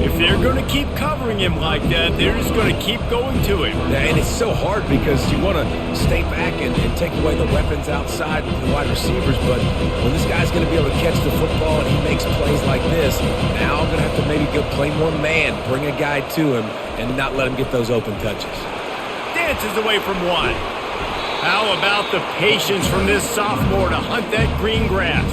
If they're going to keep covering him like that, they're just going to keep going to him. Yeah, and it's so hard because you want to stay back and take away the weapons outside the wide receivers, but when this guy's going to be able to catch the football and he makes plays like this, now I'm going to have to maybe go play more man, bring a guy to him, and not let him get those open touches. Dances away from one. How about the patience from this sophomore to hunt that green grass?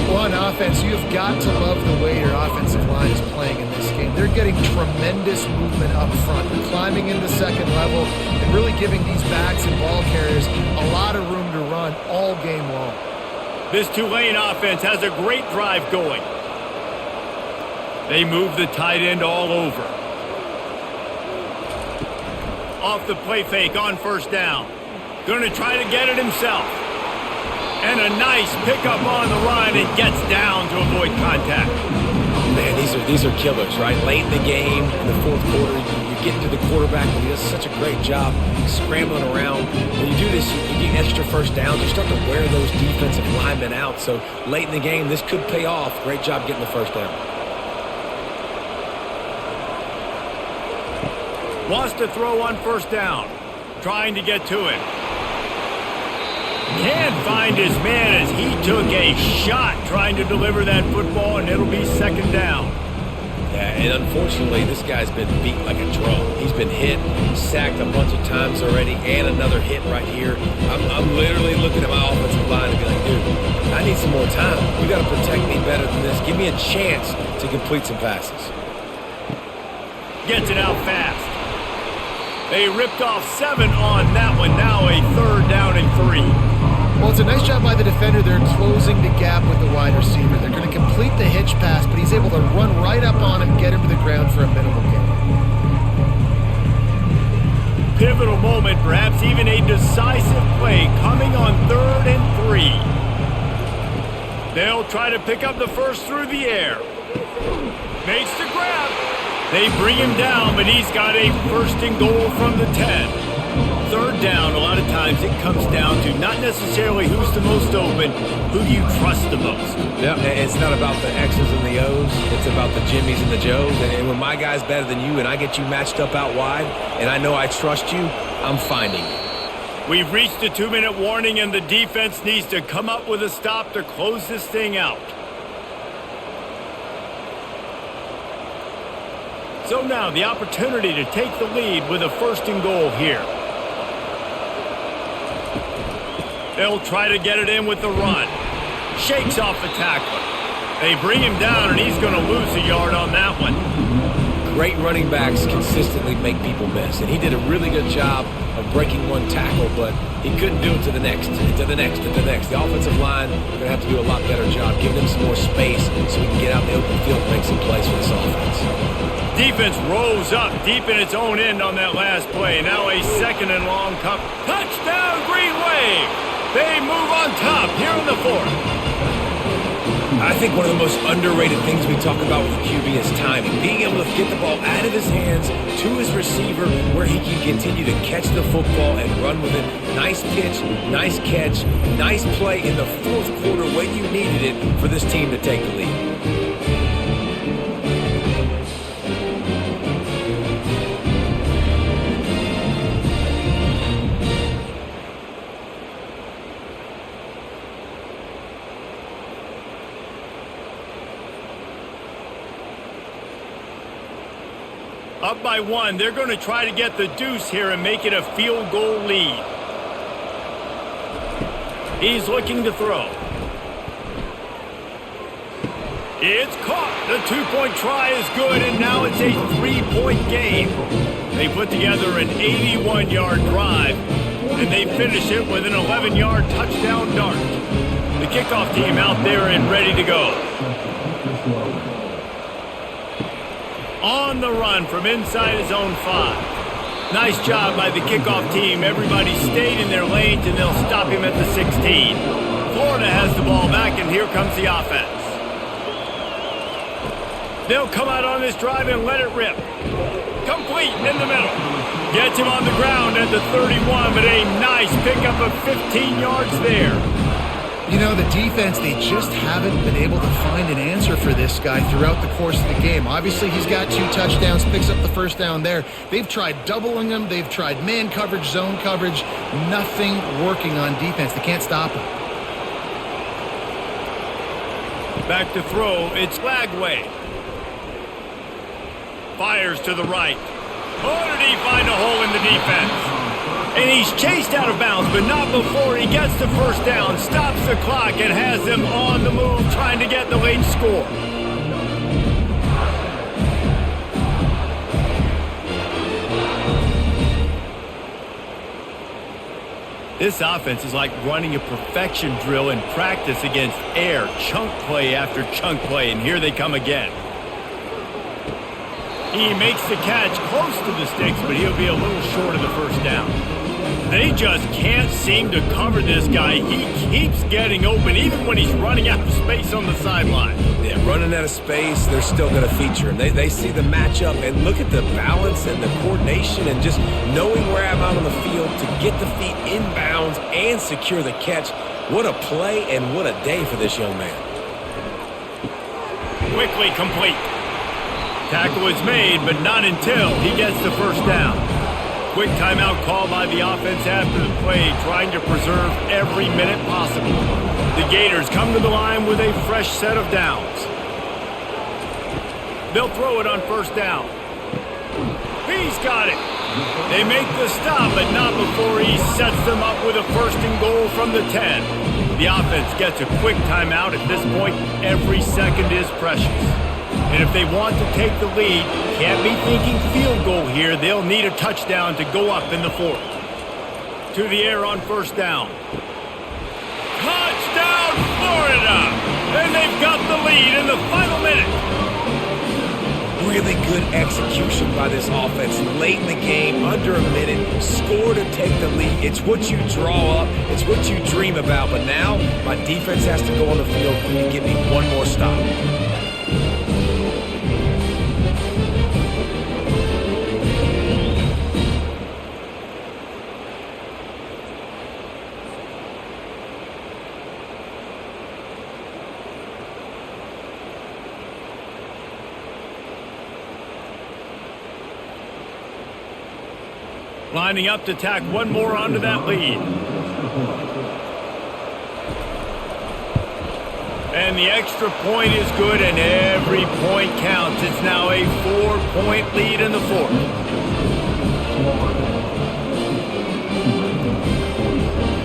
Well, on offense, you've got to love the way your offensive line is playing in this game. They're getting tremendous movement up front. They're climbing into second level and really giving these backs and ball carriers a lot of room to run all game long. This Tulane offense has a great drive going. They move the tight end all over. Off the play fake on first down. Going to try to get it himself. And a nice pickup on the run and gets down to avoid contact. Man, these are killers, right? Late in the game, in the fourth quarter, you get to the quarterback, and he does such a great job scrambling around. When you do this, you get extra first downs. You start to wear those defensive linemen out. So late in the game, this could pay off. Great job getting the first down. Wants to throw on first down. Trying to get to him. Can't find his man as he took a shot trying to deliver that football, and it'll be second down. Yeah, and unfortunately, this guy's been beat like a drum. He's been hit, sacked a bunch of times already, and another hit right here. I'm literally looking at my offensive line and be like, dude, I need some more time. You got to protect me better than this. Give me a chance to complete some passes. Gets it out fast. They ripped off 7 on that one. Now a third down and 3. Well, it's a nice job by the defender. They're closing the gap with the wide receiver. They're going to complete the hitch pass, but he's able to run right up on him, get him to the ground for a minimal gain. Pivotal moment, perhaps even a decisive play coming on 3rd and 3. They'll try to pick up the first through the air. Makes the grab. They bring him down, but he's got a first and goal from the 10. Third down, a lot of times it comes down to not necessarily who's the most open, who do you trust the most. Yeah, it's not about the X's and the O's. It's about the Jimmies and the Joes. And when my guy's better than you and I get you matched up out wide and I know I trust you, I'm finding you. We've reached the 2-minute warning, and the defense needs to come up with a stop to close this thing out. So now the opportunity to take the lead with a first and goal here. They'll try to get it in with the run. Shakes off the tackler. They bring him down, and he's going to lose a yard on that one. Great running backs consistently make people miss, and he did a really good job of breaking one tackle, but he couldn't do it to the next, to the next, to the next. The offensive line is going to have to do a lot better job, giving them some more space so we can get out in the open field and make some plays for this offense. Defense rolls up deep in its own end on that last play. Now a second and long cup. Touchdown, Green Wave! They move on top here in the fourth. I think one of the most underrated things we talk about with the QB is timing. Being able to get the ball out of his hands to his receiver where he can continue to catch the football and run with it. Nice pitch, nice catch, nice play in the fourth quarter when you needed it for this team to take the lead. Up by 1, they're going to try to get the deuce here and make it a field goal lead. He's looking to throw. It's caught. The two-point try is good, and now it's a three-point game. They put together an 81-yard drive, and they finish it with an 11-yard touchdown dart. The kickoff team out there and ready to go. On the run from inside his own 5. Nice job by the kickoff team. Everybody stayed in their lanes, and they'll stop him at the 16. Florida has the ball back, and here comes the offense. They'll come out on this drive and let it rip. Complete in the middle. Gets him on the ground at the 31, but a nice pickup of 15 yards there. You know, the defense, they just haven't been able to find an answer for this guy throughout the course of the game. Obviously, he's got 2 touchdowns, picks up the first down there. They've tried doubling him. They've tried man coverage, zone coverage. Nothing working on defense. They can't stop him. Back to throw. It's Lagway. Fires to the right. Oh, did he find a hole in the defense? And he's chased out of bounds, but not before he gets the first down, stops the clock, and has them on the move trying to get the late score. This offense is like running a perfection drill in practice against air, chunk play after chunk play, and here they come again. He makes the catch close to the sticks, but he'll be a little short of the first down. They just can't seem to cover this guy. He keeps getting open, even when he's running out of space on the sideline. Yeah, running out of space, they're still going to feature him. They see the matchup, and look at the balance and the coordination and just knowing where I'm out on the field to get the feet inbounds and secure the catch. What a play and what a day for this young man. Quickly complete. Tackle is made, but not until he gets the first down. Quick timeout call by the offense after the play, trying to preserve every minute possible. The Gators come to the line with a fresh set of downs. They'll throw it on first down. He's got it. They make the stop, but not before he sets them up with a first and goal from the 10. The offense gets a quick timeout. At this point, every second is precious. And if they want to take the lead, can't be thinking field goal here. They'll need a touchdown to go up in the 4th. To the air on first down. Touchdown, Florida! And they've got the lead in the final minute. Really good execution by this offense. Late in the game, under a minute, score to take the lead. It's what you draw up. It's what you dream about. But now, my defense has to go on the field and give me one more stop. Lining up to tack one more onto that lead. And the extra point is good, and every point counts. It's now a 4-point lead in the 4th.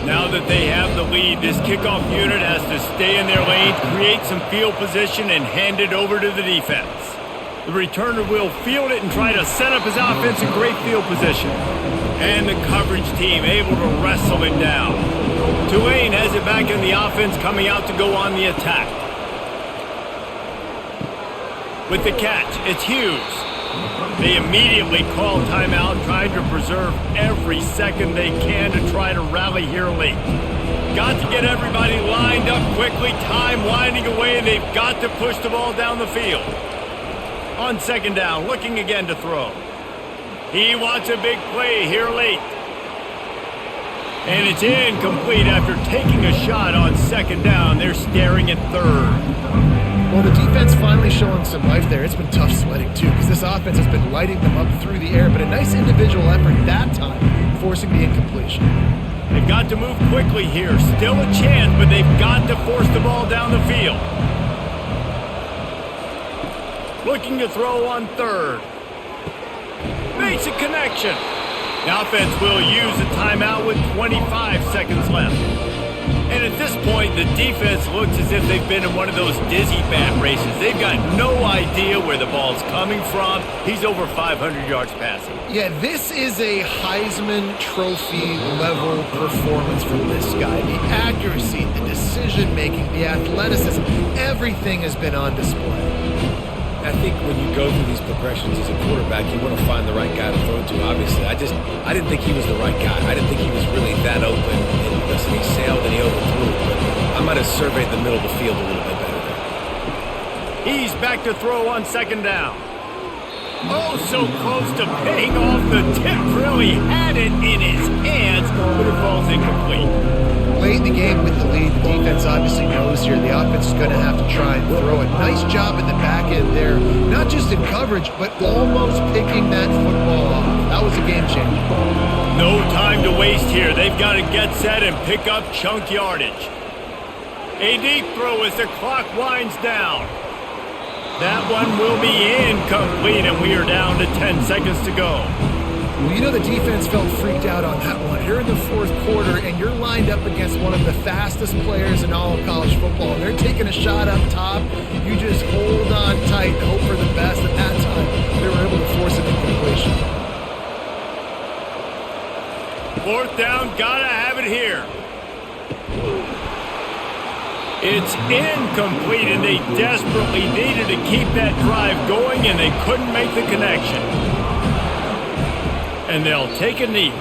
Now that they have the lead, this kickoff unit has to stay in their lane, create some field position, and hand it over to the defense. The returner will field it and try to set up his offense in great field position. And the coverage team able to wrestle him down. Tulane has it back in the offense, coming out to go on the attack. With the catch, it's Hughes. They immediately call timeout, trying to preserve every second they can to try to rally here late. Got to get everybody lined up quickly, time winding away, and they've got to push the ball down the field. On second down, looking again to throw. He wants a big play here late. And it's incomplete after taking a shot on second down. They're staring at third. Well, the defense finally showing some life there. It's been tough sledding, too, because this offense has been lighting them up through the air, but a nice individual effort that time, forcing the incompletion. They've got to move quickly here. Still a chance, but they've got to force the ball down the field. Looking to throw on third. Makes a connection. The offense will use a timeout with 25 seconds left. And at this point, the defense looks as if they've been in one of those dizzy bat races. They've got no idea where the ball's coming from. He's over 500 yards passing. Yeah, this is a Heisman Trophy level performance from this guy. The accuracy, the decision-making, the athleticism, everything has been on display. I think when you go through these progressions as a quarterback, you want to find the right guy to throw to, obviously. I didn't think he was the right guy. I didn't think he was really that open. And listen, he sailed and he overthrew it, but I might have surveyed the middle of the field a little bit better there. He's back to throw on second down. Oh, so close to paying off the tip. Really had it in his hands, but it falls incomplete. Late in the game with the lead, the defense obviously knows here the offense is going to have to try and throw it. Nice job in the back end there, not just in coverage, but almost picking that football off. That was a game changer. No time to waste here. They've got to get set and pick up chunk yardage. A deep throw as the clock winds down. That one will be incomplete, and we are down to 10 seconds to go. Well, you know the defense felt freaked out on that one. You're in the fourth quarter, and you're lined up against one of the fastest players in all of college football. And they're taking a shot up top. You just hold on tight and hope for the best. At that time, they were able to force an incompletion. Fourth down, gotta have it here. It's incomplete, and they desperately needed to keep that drive going, and they couldn't make the connection. And they'll take a knee.